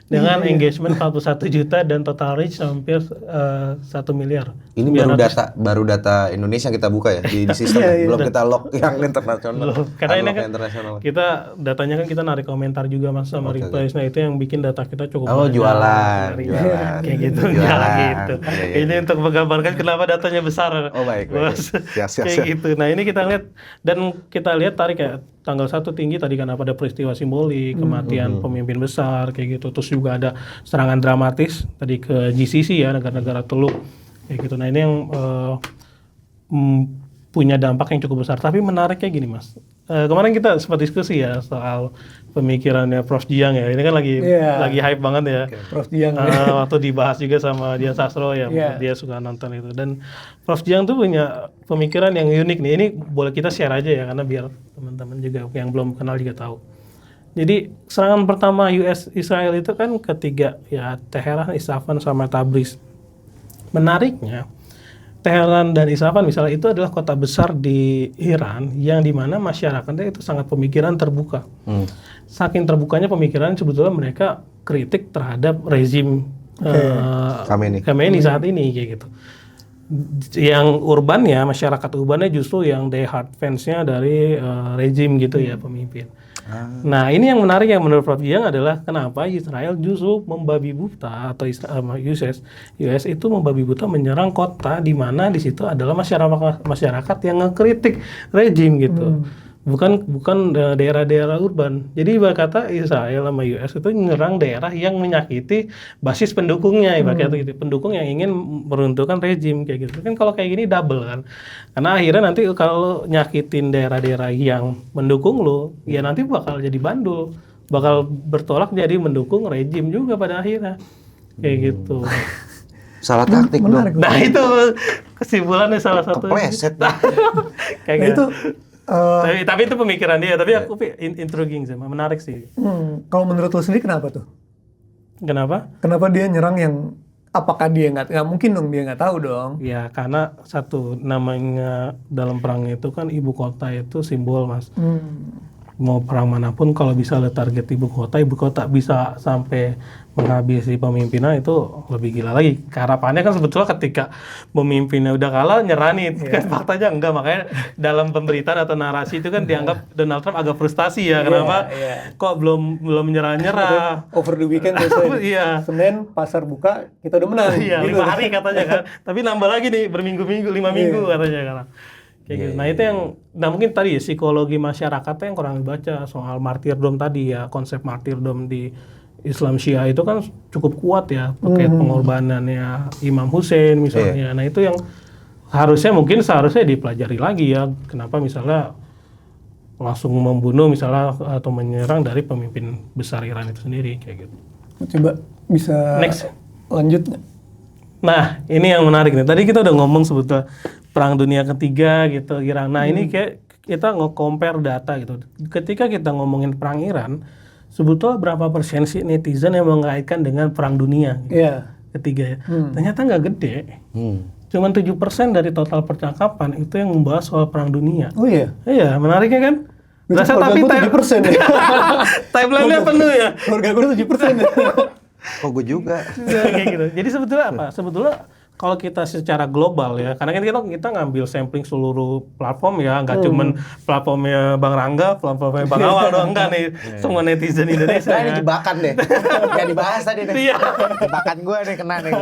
Dengan engagement 41 juta dan total reach hampir 1 miliar.
Ini baru data Indonesia yang kita buka ya di sistem. Belum kita lock yang internasional.
Karena ini kan
internasional.
kita datanya kan kita narik komentar juga Mas sama replies. Nah itu yang bikin data kita cukup
Oh,
banyak.
jualan.
Kayak gitu.
Jualan.
Jualan gitu.
Iya, iya.
Ini untuk menggambarkan kenapa datanya besar.
Oh, baik.
Bos.
Siap.
Kayak gitu. Nah ini kita lihat, dan kita lihat tarik ya, tanggal 1 tinggi tadi kan apa, ada peristiwa simbolik, kematian pemimpin besar kayak gitu. Terus juga ada serangan dramatis tadi ke GCC ya, negara-negara Teluk kayak gitu. Nah ini yang punya dampak yang cukup besar. Tapi menariknya gini Mas, kemarin kita sempat diskusi ya soal pemikirannya Prof. Jiang ya. Ini kan lagi hype banget ya.
Prof. Jiang.
Waktu dibahas juga sama Dian Sastro ya, dia suka nonton itu. Dan Prof. Jiang tuh punya pemikiran yang unik nih. Ini boleh kita share aja ya, karena biar teman-teman juga yang belum kenal juga tahu. Jadi serangan pertama US Israel itu kan ketiga ya, Teheran, Isfahan sama Tabriz. Menariknya Teheran dan Isfahan misalnya itu adalah kota besar di Iran yang dimana masyarakatnya itu sangat pemikiran terbuka. Saking terbukanya pemikiran, sebetulnya mereka kritik terhadap rezim Khamenei saat ini kayak gitu. Yang urban ya, masyarakat urbannya justru yang die hard fans-nya dari rezim gitu ya, pemimpin. Nah ini yang menarik yang menurut Prof. Jiang adalah kenapa Israel justru membabi buta, atau US itu membabi buta menyerang kota di mana di situ adalah masyarakat yang ngekritik rezim gitu. Bukan daerah-daerah urban. Jadi ibarat kata Israel sama US itu menyerang daerah yang menyakiti basis pendukungnya, ibarat kata gitu. Pendukung yang ingin meruntuhkan rezim kayak gitu. Kan kalau kayak gini double kan. Karena akhirnya nanti kalau nyakitin daerah-daerah yang mendukung lo, ya nanti bakal jadi bandul. Bakal bertolak jadi mendukung rezim juga pada akhirnya. Kayak gitu.
Salah taktik dong.
Nah itu kesimpulannya salah satu.
Kepleset.
Kayak
Nah,
gitu. Tapi itu pemikiran dia, tapi aku intriguing sih, menarik sih.
Kalau menurut lo sendiri kenapa tuh?
Kenapa?
Kenapa dia nyerang yang, apakah dia nggak mungkin dong dia nggak tahu dong?
Ya karena satu, namanya dalam perang itu kan ibu kota itu simbol Mas. Mau perang manapun kalau bisa ada target ibu kota bisa sampai menghabisi pemimpinnya, itu lebih gila lagi. Harapannya kan sebetulnya ketika pemimpinnya udah kalah nyerah nih, kan faktanya enggak. Makanya dalam pemberitaan atau narasi itu kan dianggap Donald Trump agak frustasi ya. Kenapa? Kok belum nyerah-nyerah.
Over the weekend biasanya.
Iya.
Senin pasar buka kita udah menang.
Iya, 5 hari katanya kan. Tapi nambah lagi nih berminggu-minggu, 5 minggu katanya kan. Kayak gitu. Nah itu yang, nah mungkin tadi ya, psikologi masyarakatnya yang kurang dibaca soal martyrdom tadi ya, konsep martyrdom di Islam Syiah itu kan cukup kuat ya, pakai pengorbanannya Imam Hussein misalnya. Nah itu yang seharusnya dipelajari lagi ya, kenapa misalnya langsung membunuh misalnya atau menyerang dari pemimpin besar Iran itu sendiri kayak gitu.
Coba bisa
Next.
lanjut nggak?
Nah, ini yang menarik nih. Tadi kita udah ngomong sebetulnya Perang Dunia Ketiga gitu, Iran. Nah, ini kayak kita nge-compare data gitu. Ketika kita ngomongin Perang Iran, sebetulnya berapa persen sih netizen yang mengaitkan dengan Perang Dunia Ketiga ya? Ternyata nggak gede. Cuman 7% dari total percakapan itu yang membahas soal Perang Dunia.
Oh iya?
Iya, menariknya kan?
Berarti
Tapi
7% ya?
timeline-nya penuh ya?
Keluarga gue 7% ya?
Kok gue juga.
Kayak gitu. Jadi sebetulnya apa? Sebetulnya kalau kita secara global ya, karena kan kita ngambil sampling seluruh platform ya, nggak cuman platformnya Bang Rangga, platformnya Bang Awal doang, enggak nih, semua netizen Indonesia.
Nah, ini jebakan deh. Yang dibahas tadi deh.
Iya.
Jebakan gue nih kena nih.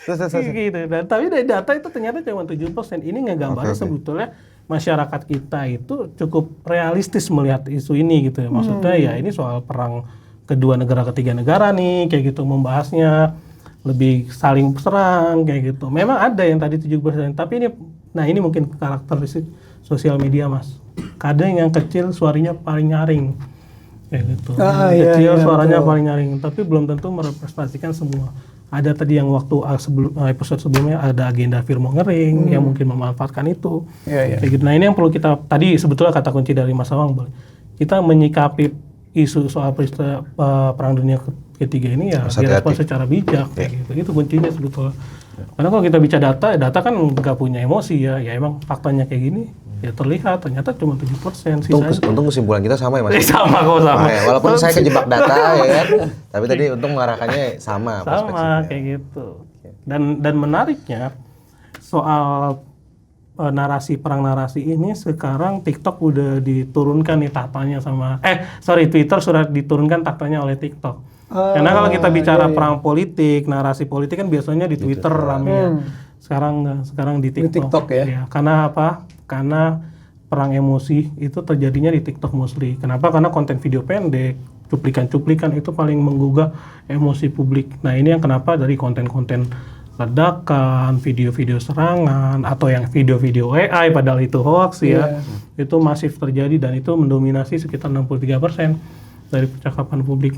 Terus.
Gitu. Dan tapi dari data itu ternyata cuma 7%. Ini ngegambarin sebetulnya masyarakat kita itu cukup realistis melihat isu ini gitu ya. Maksudnya ya ini soal perang kedua negara ketiga negara nih kayak gitu membahasnya lebih saling serang kayak gitu. Memang ada yang tadi 7%, tapi ini mungkin karakteristik sosial media Mas. Kadang yang kecil suaranya paling nyaring. Kayak gitu. Kecil suaranya paling nyaring, tapi belum tentu merepresentasikan semua. Ada tadi yang waktu episode sebelumnya ada agenda fearmongering yang mungkin memanfaatkan itu. Kayak gitu. Nah, ini yang perlu kita tadi sebetulnya kata kunci dari Mas Awang, kita menyikapi isu soal peristiwa perang dunia ketiga ini ya direspon secara bijak kayak gitu. Itu kuncinya sebetulnya. Karena kalau kita bicara data kan nggak punya emosi ya emang faktanya kayak gini. Ya terlihat ternyata cuma 7% sisanya.
Untung kesimpulan kita sama ya Mas.
Sama kok sama.
Ya, walaupun saya kejebak data ya kan. Tapi tadi untung mengarahkannya sama
kayak gitu. Dan menariknya soal perang narasi ini sekarang TikTok udah diturunkan nih taktanya sama Twitter sudah diturunkan taktanya oleh TikTok. Karena kalau kita bicara perang politik, narasi politik kan biasanya di Twitter ramenya. Sekarang di TikTok ya. Karena apa? Karena perang emosi itu terjadinya di TikTok mostly. Kenapa? Karena konten video pendek, cuplikan-cuplikan itu paling menggugah emosi publik. Nah, ini yang kenapa dari konten-konten ledakan, video-video serangan atau yang video-video AI padahal itu hoax ya. Itu masif terjadi dan itu mendominasi sekitar 63% dari percakapan publik.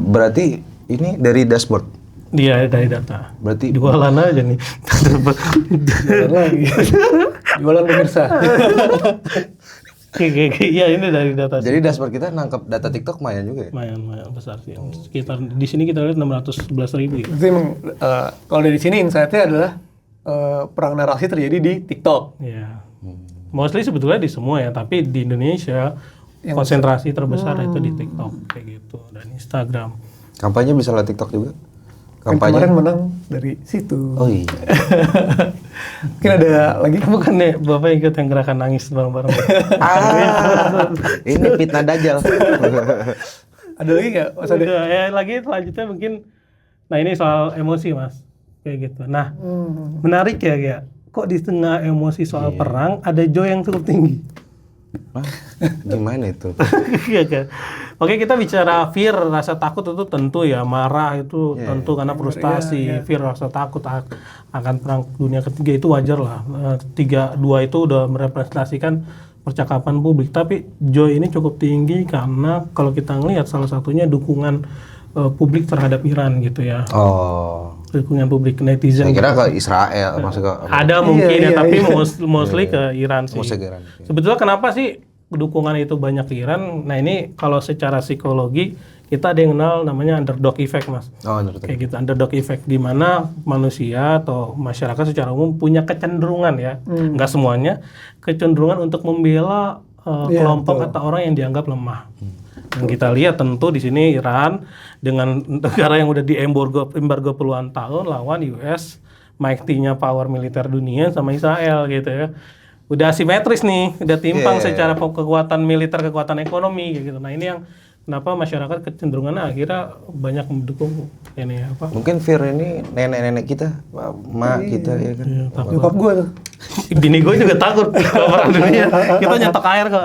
Berarti ini dari dashboard.
Dia dari data.
Berarti
jualan aja nih.
Jualan lagi. Jualan pemirsa.
Iya ini dari data.
Jadi dashboard kita nangkep data TikTok lumayan juga ya?
Lumayan besar sih. Sekitar di sini kita lihat 611.000.
Itu emang kalau dari sini insight-nya adalah perang narasi terjadi di TikTok.
Iya. Mostly sebetulnya di semua ya, tapi di Indonesia konsentrasi terbesar itu di TikTok kayak gitu dan Instagram.
Kampanye bisa lewat TikTok juga?
Kampanye kemarin menang dari situ.
Oh iya.
Mungkin ada lagi?
Bukan nih, Bapak ikut yang gerakan nangis bareng-bareng.
Ini fitnah dajjal.
Ada lagi nggak?
Lagi selanjutnya mungkin, nah ini soal emosi Mas, kayak gitu. Nah, menarik ya. Kok di tengah emosi soal perang ada joy yang cukup tinggi?
Gimana itu?
Iya kan. Oke, kita bicara fear, rasa takut itu tentu ya, marah itu tentu karena frustasi, fear, rasa takut akan perang dunia ketiga itu wajar lah. 3-2 itu udah merepresentasikan percakapan publik, tapi joy ini cukup tinggi karena kalau kita ngelihat salah satunya dukungan publik terhadap Iran gitu ya. Dukungan publik netizen.
Saya kira ke Israel, maksudnya
ada mungkin tapi mostly ke Iran sih. Sebetulnya kenapa sih dukungan itu banyak ke Iran? Nah ini kalau secara psikologi kita ada yang kenal namanya underdog effect Mas. Kayak gitu, underdog effect di mana manusia atau masyarakat secara umum punya kecenderungan ya, nggak semuanya, kecenderungan untuk membela kelompok atau orang yang dianggap lemah. Dan kita lihat tentu di sini Iran dengan negara yang udah di embargo puluhan tahun lawan US, mighty-nya power militer dunia sama Israel gitu ya. Udah asimetris nih, udah timpang secara kekuatan militer, kekuatan ekonomi gitu. Nah, ini yang kenapa masyarakat kecenderungannya akhirnya banyak mendukung ini apa?
Mungkin fear ini nenek-nenek kita, mak kita ya kan.
Nyokap gue tuh.
Bini gue juga takut perang dunia. Kita nyetok air kok.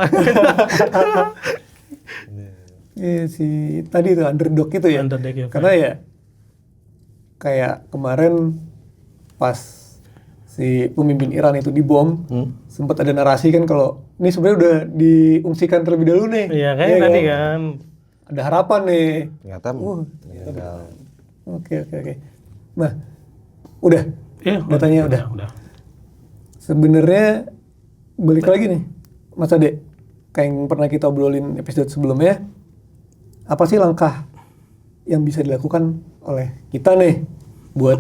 Tadi itu underdog itu ya. Karena ya kayak kemarin pas si pemimpin Iran itu dibom, sempat ada narasi kan kalau ini sebenarnya udah diungsikan terlebih dahulu nih.
Iya kayak tadi kan.
Ada harapan nih.
Ternyata
Oke. Nah, udah. Datanya udah. Sebenarnya balik lagi nih, Mas Ade, kayak yang pernah kita obrolin episode sebelumnya, apa sih langkah yang bisa dilakukan oleh kita nih buat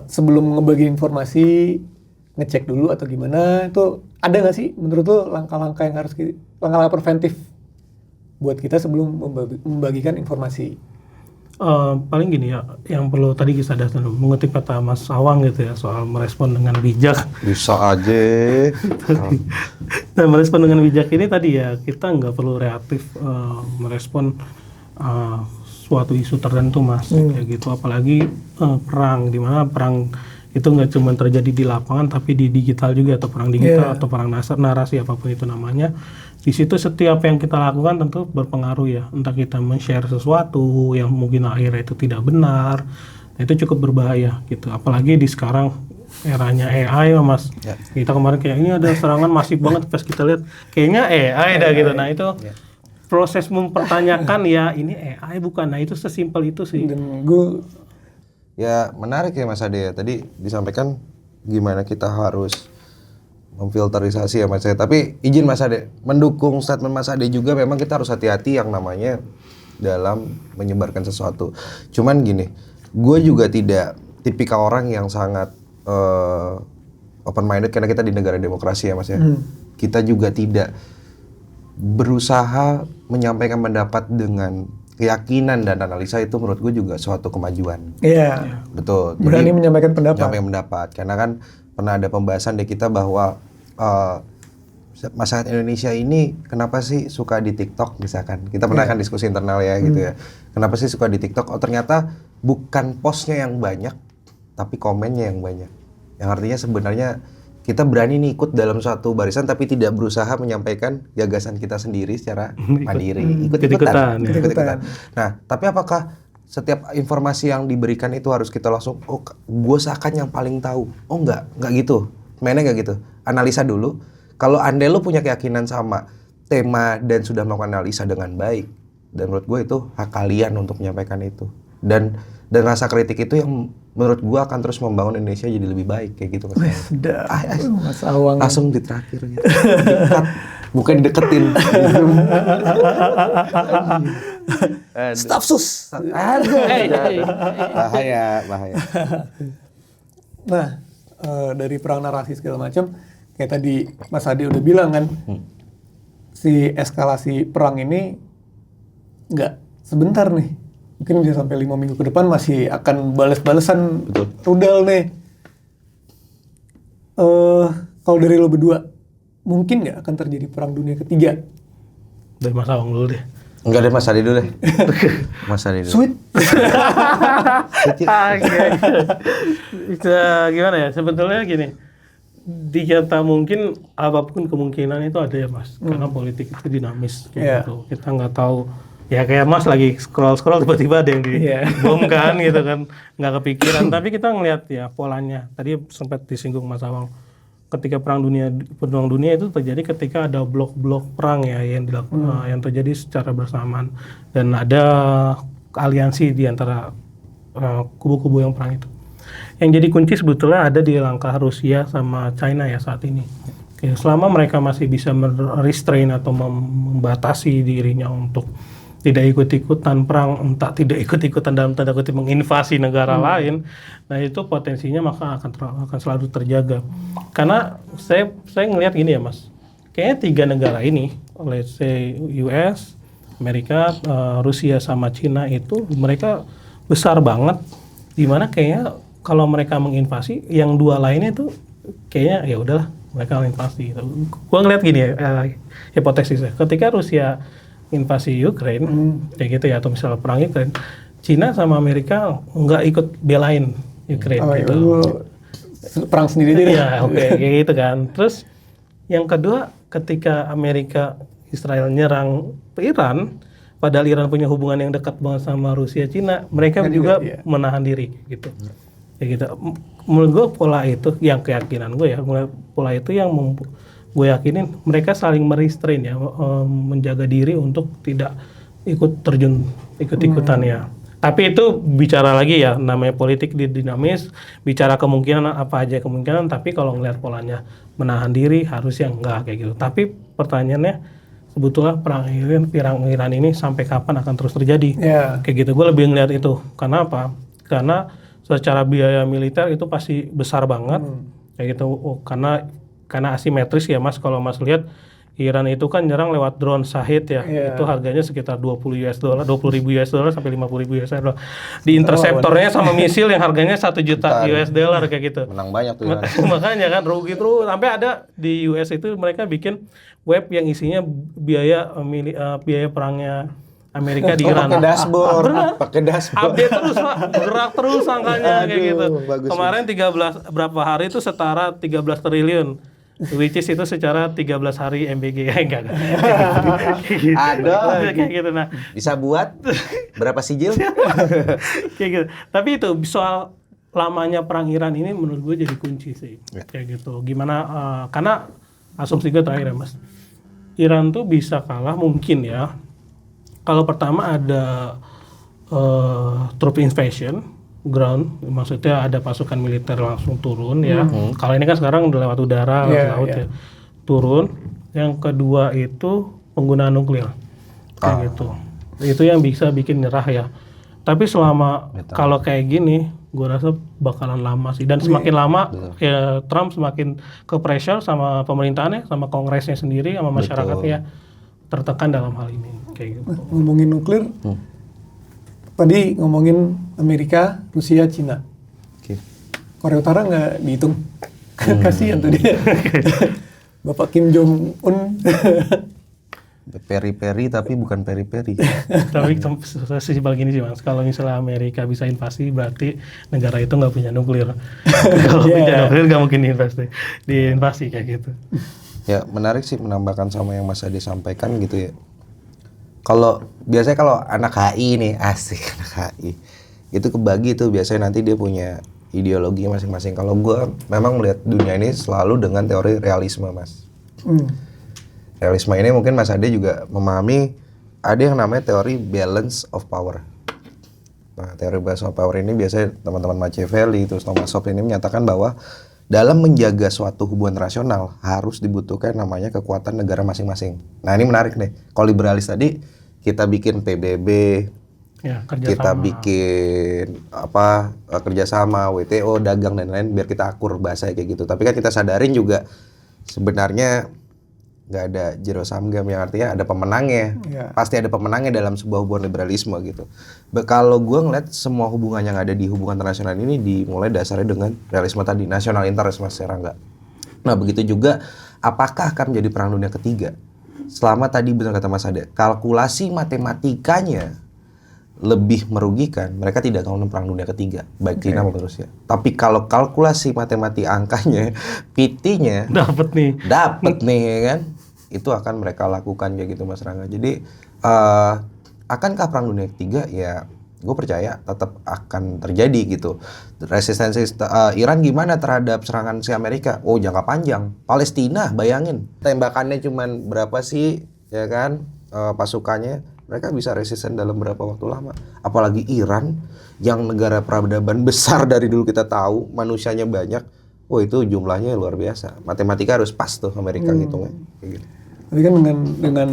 sebelum ngebagi informasi ngecek dulu atau gimana? Itu ada nggak sih menurut lo langkah-langkah yang harus langkah-langkah preventif buat kita sebelum membagikan informasi?
Paling gini ya, yang perlu tadi kita dasar mengutip kata Mas Awang gitu ya soal merespon dengan bijak.
Bisa aja.
Nah, merespon dengan bijak ini tadi ya kita nggak perlu reaktif merespon suatu isu tertentu mas, kayak gitu. Apalagi perang, di mana perang itu nggak cuma terjadi di lapangan, tapi di digital juga, atau perang digital atau perang narasi apapun itu namanya. Di situ setiap yang kita lakukan tentu berpengaruh ya. Entah kita men-share sesuatu yang mungkin akhirnya itu tidak benar, itu cukup berbahaya gitu. Apalagi di sekarang eranya AI mas. Kita kemarin kayak ini ada serangan masif banget, pas kita lihat kayaknya AI dah gitu. Nah itu proses mempertanyakan ya ini AI bukan. Nah itu sesimpel itu sih.
Dan gue
Ya menarik ya Mas Ade ya. Tadi disampaikan gimana kita harus memfilterisasi ya Mas Ade. Tapi izin Mas Ade, mendukung statement Mas Ade juga memang kita harus hati-hati yang namanya dalam menyebarkan sesuatu. Cuman gini, gue juga tidak tipikal orang yang sangat open minded karena kita di negara demokrasi ya Mas ya. Kita juga tidak berusaha menyampaikan pendapat dengan keyakinan dan analisa, itu menurut gue juga suatu kemajuan.
Iya.
Betul.
Berani menyampaikan pendapat.
Menyampaikan pendapat. Karena kan pernah ada pembahasan di kita bahwa masyarakat Indonesia ini kenapa sih suka di TikTok misalkan. Kita pernah kan diskusi internal ya gitu ya. Kenapa sih suka di TikTok? Oh ternyata bukan postnya yang banyak, tapi komennya yang banyak. Yang artinya sebenarnya kita berani nih ikut dalam suatu barisan tapi tidak berusaha menyampaikan gagasan kita sendiri secara mandiri. Ikut-ikutan. Nah, tapi apakah setiap informasi yang diberikan itu harus kita langsung, oh gue seakan yang paling tahu? Oh enggak gitu. Mainnya enggak gitu. Analisa dulu. Kalau andai lo punya keyakinan sama tema dan sudah melakukan analisa dengan baik, dan menurut gue itu hak kalian untuk menyampaikan itu. Dan rasa kritik itu yang menurut gua akan terus membangun Indonesia jadi lebih baik kayak gitu Mas.
Sudah. Mas Awang.
Langsung di terakhir gitu. Dikat, bukan dideketin.
Staf sus.
Bahaya.
Nah, dari perang narasi segala macam, kayak tadi Mas Adi udah bilang kan, si eskalasi perang ini nggak sebentar nih. Mungkin bisa sampai 5 minggu ke depan masih akan bales-balesan rudal nih. Kalau dari lo berdua, mungkin nggak akan terjadi perang dunia ketiga?
Dari Mas Awang dulu deh.
Enggak deh Mas Adi dulu deh. Mas Adi dulu.
Sweet.
Bisa gimana ya? Sebetulnya gini, dikata mungkin apapun kemungkinan itu ada ya Mas. Karena politik itu dinamis kayak gitu. Kita nggak tahu. Ya kayak Mas lagi scroll tiba-tiba ada yang dibom kan gitu kan, nggak kepikiran. Tapi kita ngelihat ya polanya. Tadi sempat disinggung Mas Awang. Ketika perang dunia itu terjadi ketika ada blok-blok perang ya yang dilakukan, yang terjadi secara bersamaan, dan ada aliansi di antara kubu-kubu yang perang itu. Yang jadi kunci sebetulnya ada di langkah Rusia sama China ya saat ini. Oke, selama mereka masih bisa merestrain atau membatasi dirinya untuk tidak ikut-ikutan perang, entah tidak ikut-ikutan dalam tanda kutip menginvasi negara lain, nah itu potensinya maka akan selalu terjaga. Karena saya ngelihat gini ya Mas, kayaknya 3 negara ini, let's say US, Amerika, Rusia sama Cina itu mereka besar banget, dimana kayaknya kalau mereka menginvasi, yang 2 lainnya itu kayaknya ya udahlah mereka menginvasi. Gitu. Gua ngelihat gini ya, hipotesisnya, ketika Rusia invasi Ukraine, kayak gitu ya, atau misalnya perang Ukraine, Cina sama Amerika nggak ikut belain Ukraine gitu.
Perang sendiri deh.
Iya, oke, kayak gitu kan. Terus yang kedua, ketika Amerika Israel nyerang Iran, padahal Iran punya hubungan yang dekat banget sama Rusia, Cina, mereka juga menahan diri gitu. Kayak gitu. Menurut gue pola itu, yang keyakinan gue ya, pola itu yang gue yakinin mereka saling merestrain ya, menjaga diri untuk tidak ikut-ikutan ya. Tapi itu bicara lagi ya, namanya politik dinamis, bicara kemungkinan apa aja kemungkinan, tapi kalau ngelihat polanya menahan diri harusnya enggak kayak gitu. Tapi pertanyaannya sebetulnya perang Iran ini sampai kapan akan terus terjadi? Kayak gitu. Gue lebih ngelihat itu. Karena apa? Karena secara biaya militer itu pasti besar banget. Kayak gitu. Karena asimetris ya Mas, kalau Mas lihat Iran itu kan nyerang lewat drone Shahid ya, itu harganya sekitar $20 sampai $50,000. Di interceptornya sama misil yang harganya $1 juta kayak gitu.
Menang banyak tuh Iran.
Makanya kan rugi terus, sampai ada di US itu mereka bikin web yang isinya biaya perangnya Amerika di Iran.
Pakai dashboard, pakai dashboard.
Update terus Pak, bergerak terus angkanya kayak
Aduh,
gitu.
bagus,
Kemarin 13 berapa hari itu setara 13 triliun. Which is itu secara 13 hari MBG enggak.
Aduh.
Kayak gitu nah.
Bisa buat berapa sijil?
Kayak gitu. Tapi itu soal lamanya perang Iran ini menurut gue jadi kunci sih.
Ya.
Kayak gitu. Gimana karena asumsi gue terakhir ya Mas. Iran tuh bisa kalah mungkin ya. Kalau pertama ada troop invasion ground, maksudnya ada pasukan militer langsung turun ya. Kalau ini kan sekarang udah lewat udara, lewat laut ya. Turun. Yang kedua itu penggunaan nuklir. Kayak gitu. Itu yang bisa bikin nyerah ya. Tapi selama kalau kayak gini, gue rasa bakalan lama sih. Dan semakin lama, ya Trump semakin ke pressure sama pemerintahannya, sama kongresnya sendiri, sama masyarakatnya tertekan dalam hal ini. Kayak gitu.
Ngomongin nuklir, tadi ngomongin Amerika, Rusia, Cina.
Oke.
Korea Utara nggak dihitung. Kasihan tuh dia. Bapak Kim Jong Un.
Peri-peri tapi bukan peri-peri.
Tapi sesimpel gini sih Mas, kalau misalnya Amerika bisa invasi berarti negara itu nggak punya nuklir. Kalau punya nuklir nggak mungkin diinvasi kayak gitu.
Ya menarik sih menambahkan sama yang Mas Ade sampaikan gitu ya. Kalau biasanya kalau anak HI nih, asik anak HI, itu kebagi tuh biasanya nanti dia punya ideologi masing-masing. Kalau gue memang melihat dunia ini selalu dengan teori realisme Mas. Realisme ini mungkin Mas Ade juga memahami ada yang namanya teori balance of power. Nah, teori balance of power ini biasanya teman-teman Machiavelli, terus Thomas Hobbes ini menyatakan bahwa dalam menjaga suatu hubungan rasional harus dibutuhkan namanya kekuatan negara masing-masing. Nah ini menarik nih. Kalau liberalis tadi kita bikin PBB,
Ya,
kita bikin kerjasama, WTO, dagang dan lain-lain biar kita akur bahasanya kayak gitu. Tapi kan kita sadarin juga sebenarnya nggak ada zero sum game yang artinya ada pemenangnya. Pasti ada pemenangnya dalam sebuah hubungan liberalisme gitu. Kalau gue ngeliat semua hubungan yang ada di hubungan internasional ini dimulai dasarnya dengan realisme tadi, national interest Mas Serangga. Nah begitu juga apakah akan menjadi perang dunia ketiga? Selama tadi benar kata Mas Ade, kalkulasi matematikanya lebih merugikan, mereka tidak akan menang perang dunia ketiga, baik China maupun Rusia. Tapi kalau kalkulasi matematik angkanya, PT-nya
dapat nih
ya kan, itu akan mereka lakukan kayak gitu Mas Rangga. Jadi akankah perang dunia ketiga? Ya, gue percaya tetap akan terjadi gitu. Resistensi Iran gimana terhadap serangan si Amerika? Oh jangka panjang. Palestina, bayangin tembakannya cuman berapa sih, ya kan, pasukannya. Mereka bisa resisten dalam berapa waktu lama. Apalagi Iran yang negara peradaban besar dari dulu kita tahu, manusianya banyak. Oh itu jumlahnya luar biasa. Matematika harus pas tuh Amerika ngitungnya. Kayak gitu.
Tapi kan dengan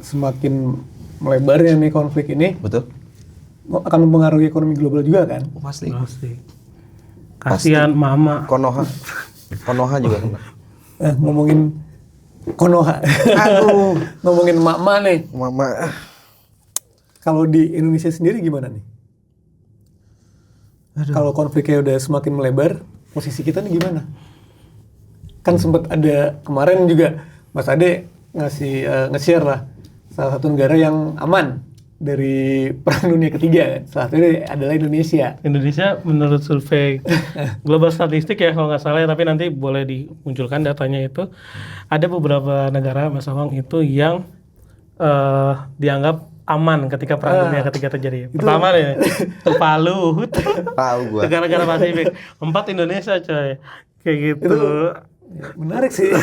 semakin melebarnya nih konflik ini,
Betul?
akan mempengaruhi ekonomi global juga kan?
Oh, pasti.
Kasihan mama.
Konoha juga kena.
Ngomongin Konoha.
Aduh.
Ngomongin emak-emak nih.
Mama.
Kalau di Indonesia sendiri gimana nih? Kalau konfliknya udah semakin melebar, posisi kita nih gimana? Kan sempat ada kemarin juga Mas Ade nge-share lah salah satu negara yang aman dari perang dunia ketiga kan. Salah satunya adalah Indonesia.
Indonesia menurut survei global statistik ya kalau nggak salah ya, tapi nanti boleh dimunculkan datanya itu. Ada beberapa negara Mas Awang itu yang dianggap aman ketika perang dunia ketiga terjadi. Pertama nih, Tuvalu.
Tahu gua.
Negara-negara Pasifik. 4 Indonesia coy. Kayak gitu.
Itu menarik sih.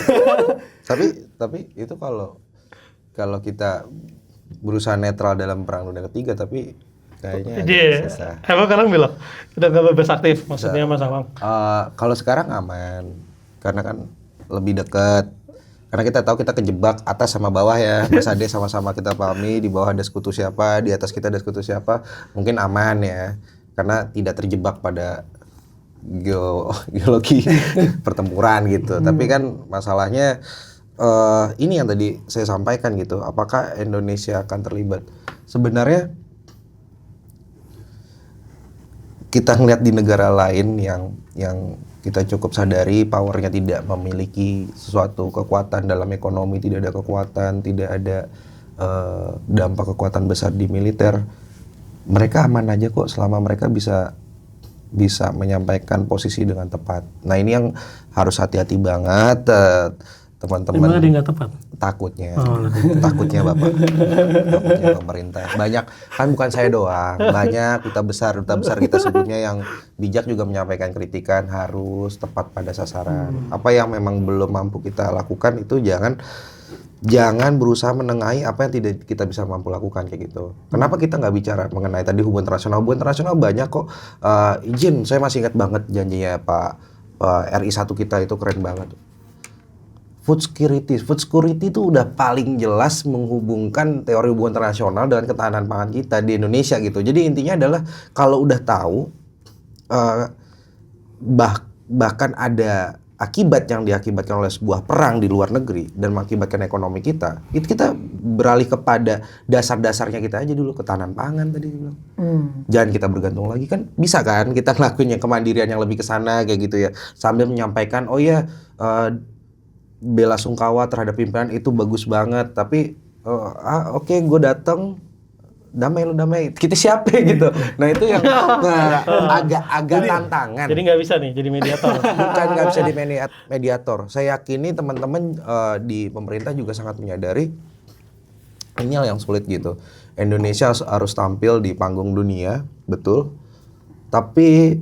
tapi itu kalau kita berusaha netral dalam perang dunia ketiga, tapi kayaknya susah.
Emang sekarang bilang udah nggak bebas aktif maksudnya Mas Awang?
Kalau sekarang aman karena kan lebih dekat. Karena kita tahu kita kejebak atas sama bawah ya. Mas Ade sama-sama kita pahami di bawah ada sekutu siapa, di atas kita ada sekutu siapa. Mungkin aman ya. Karena tidak terjebak pada geologi pertempuran gitu. Tapi kan masalahnya ini yang tadi saya sampaikan gitu, apakah Indonesia akan terlibat? Sebenarnya kita ngeliat di negara lain yang kita cukup sadari powernya tidak memiliki suatu kekuatan dalam ekonomi, tidak ada kekuatan, tidak ada dampak kekuatan besar di militer, mereka aman aja kok selama mereka bisa menyampaikan posisi dengan tepat. Nah ini yang harus hati-hati banget teman-teman.
Gimana dia nggak tepat?
Takutnya Bapak, takutnya pemerintah. Banyak kan, bukan saya doang, banyak duta besar kita sebelumnya yang bijak juga menyampaikan kritikan harus tepat pada sasaran. Apa yang memang belum mampu kita lakukan itu jangan berusaha menengahi apa yang tidak kita bisa mampu lakukan kayak gitu. Kenapa kita nggak bicara mengenai tadi hubungan internasional banyak kok. Izin, saya masih ingat banget janjinya Pak RI 1 kita itu keren banget. Food security itu udah paling jelas menghubungkan teori hubungan internasional dengan ketahanan pangan kita di Indonesia gitu. Jadi intinya adalah kalau udah tahu bahkan ada akibat yang diakibatkan oleh sebuah perang di luar negeri dan mengakibatkan ekonomi kita, itu kita beralih kepada dasar-dasarnya kita aja dulu, ketahanan pangan tadi bilang. Jangan kita bergantung lagi, kan bisa kan kita ngelakuin yang kemandirian yang lebih ke sana kayak gitu ya, sambil menyampaikan bela sungkawa terhadap pimpinan itu bagus banget, tapi oke, gue datang damai kita siapa gitu. Nah itu yang agak tantangan.
Jadi nggak bisa nih jadi mediator.
Bukan nggak bisa di mediator. Saya yakini teman-teman di pemerintah juga sangat menyadari ini hal yang sulit gitu. Indonesia harus tampil di panggung dunia, betul. Tapi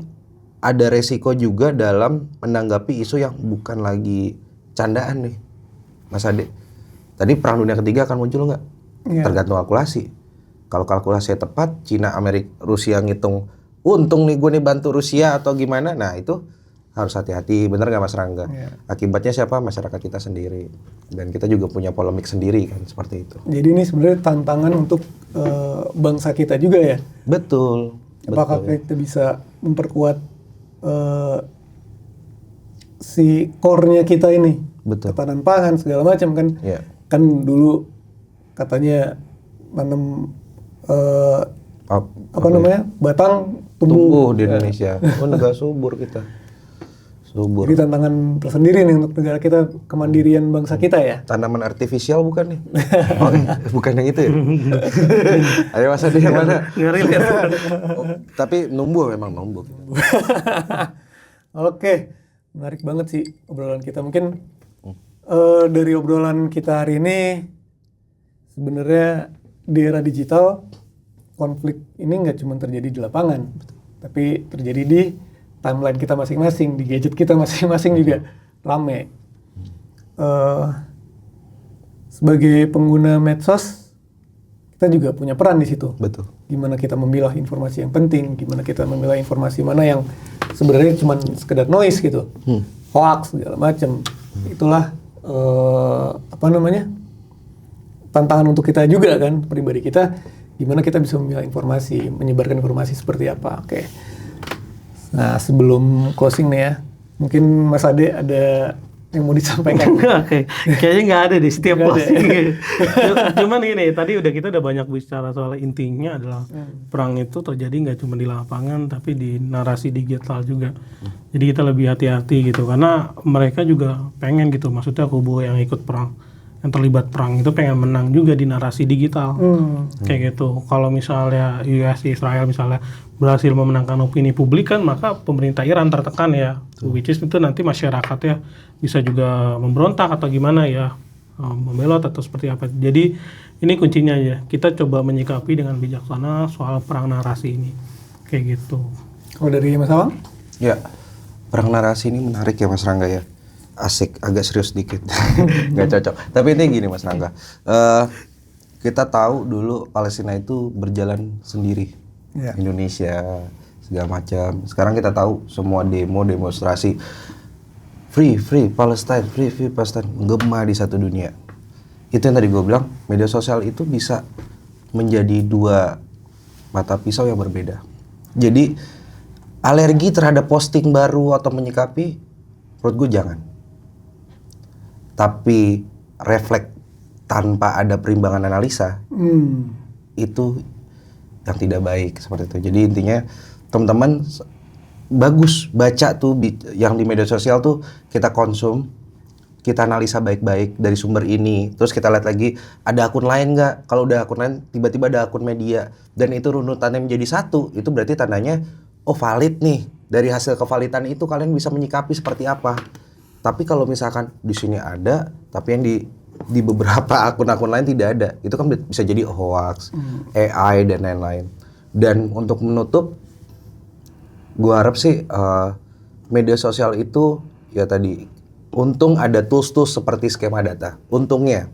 ada resiko juga dalam menanggapi isu yang bukan lagi candaan nih, Mas Ade. Tadi perang dunia ketiga akan muncul nggak? Tergantung kalkulasi. Kalau kalkulasinya tepat, Cina, Amerika, Rusia ngitung untung nih gue nih bantu Rusia atau gimana, nah itu harus hati-hati, bener nggak Mas Rangga? Akibatnya siapa? Masyarakat kita sendiri, dan kita juga punya polemik sendiri kan seperti itu.
Jadi ini sebenarnya tantangan untuk bangsa kita juga ya.
Betul.
Apakah kita bisa memperkuat si core-nya kita ini, ketahanan pangan segala macam kan? Kan dulu katanya nanam batang tumbuh
di Indonesia. Negara subur kita. Subur.
Jadi tantangan tersendiri nih untuk negara kita, kemandirian bangsa kita ya.
Tanaman artifisial bukan nih? Bukan yang itu ya? Ayo Mas Adi, yang mana? Tapi numbuh.
Oke, menarik banget sih obrolan kita. Mungkin dari obrolan kita hari ini, sebenarnya di era digital, konflik ini nggak cuma terjadi di lapangan, tapi terjadi di timeline kita masing-masing, di gadget kita masing-masing juga rame. Sebagai pengguna medsos, kita juga punya peran di situ.
Betul.
Gimana kita memilah informasi yang penting, gimana kita memilah informasi mana yang sebenarnya cuma sekedar noise gitu, hoax segala macam. Itulah tantangan untuk kita juga kan, pribadi kita, gimana kita bisa memilah informasi, menyebarkan informasi seperti apa. Oke. Nah, sebelum closing nih ya, mungkin Mas Ade ada yang mau disampaikan?
Oke. Kayaknya nggak ada di setiap closing. Cuman gini, tadi kita udah banyak bicara soal intinya adalah perang itu terjadi nggak cuma di lapangan, tapi di narasi digital juga. Jadi kita lebih hati-hati gitu, karena mereka juga pengen gitu, maksudnya kubu yang ikut perang, yang terlibat perang itu pengen menang juga di narasi digital. Kayak gitu. Kalau misalnya US, Israel misalnya berhasil memenangkan opini publik kan, maka pemerintah Iran tertekan ya. Which is itu nanti masyarakatnya bisa juga memberontak atau gimana ya, membelot atau seperti apa. Jadi ini kuncinya ya, kita coba menyikapi dengan bijaksana soal perang narasi ini. Kayak gitu.
Kalau dari Mas Awang?
Ya, perang narasi ini menarik ya Mas Rangga ya. Asik, agak serius dikit. Nggak cocok. Tapi ini gini Mas Rangga, kita tahu dulu Palestina itu berjalan sendiri, Indonesia segala macam. Sekarang kita tahu semua demonstrasi free Palestine, free Palestine menggema di satu dunia. Itu yang tadi gue bilang, media sosial itu bisa menjadi dua mata pisau yang berbeda. Jadi alergi terhadap posting baru atau menyikapi, menurut gue jangan. Tapi refleks tanpa ada perimbangan analisa, itu yang tidak baik seperti itu. Jadi intinya teman-teman bagus baca tuh yang di media sosial tuh kita konsum, kita analisa baik-baik dari sumber ini, terus kita lihat lagi ada akun lain nggak. Kalau udah akun lain, tiba-tiba ada akun media dan itu runutannya menjadi satu, itu berarti tandanya oh valid nih. Dari hasil kevalidan itu kalian bisa menyikapi seperti apa. Tapi kalau misalkan di sini ada, tapi yang di beberapa akun-akun lain tidak ada, itu kan bisa jadi hoax, AI dan lain-lain. Dan untuk menutup, gua harap sih media sosial itu ya tadi, untung ada tools-tools seperti skema data. Untungnya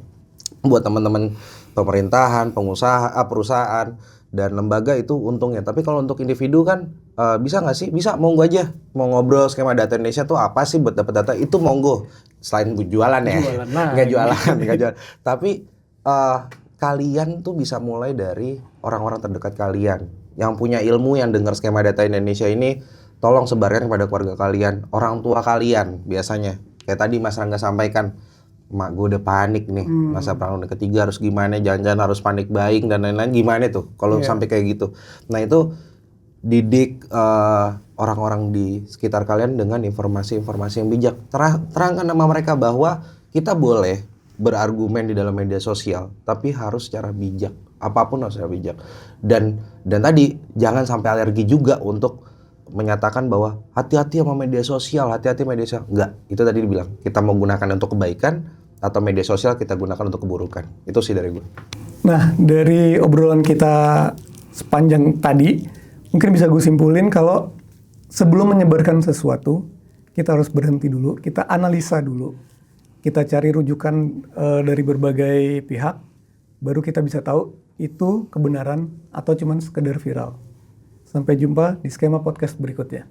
buat teman-teman pemerintahan, pengusaha, perusahaan dan lembaga itu untungnya. Tapi kalau untuk individu kan bisa nggak sih? Bisa, monggo aja. Mau ngobrol skema data Indonesia tuh apa sih buat dapat data itu, monggo. Selain jualan ya, nggak jualan. Tapi kalian tuh bisa mulai dari orang-orang terdekat kalian yang punya ilmu, yang dengar skema data Indonesia ini. Tolong sebarkan kepada keluarga kalian, orang tua kalian biasanya. Kayak tadi Mas Rangga sampaikan, mak gue udah panik nih, masa perang dunia ketiga harus gimana, jangan-jangan harus panik buying dan lain-lain, gimana tuh kalau sampai kayak gitu. Nah itu didik orang-orang di sekitar kalian dengan informasi-informasi yang bijak. Terangkan sama mereka bahwa kita boleh berargumen di dalam media sosial, tapi harus secara bijak. Apapun harus secara bijak. Dan tadi jangan sampai alergi juga untuk menyatakan bahwa hati-hati sama media sosial, hati-hati media sosial. Enggak, itu tadi dibilang, kita mau gunakan untuk kebaikan atau media sosial kita gunakan untuk keburukan. Itu sih dari gue.
Nah, dari obrolan kita sepanjang tadi, mungkin bisa gue simpulin kalau sebelum menyebarkan sesuatu, kita harus berhenti dulu, kita analisa dulu, kita cari rujukan dari berbagai pihak, baru kita bisa tahu itu kebenaran atau cuman sekedar viral. Sampai jumpa di skema podcast berikutnya.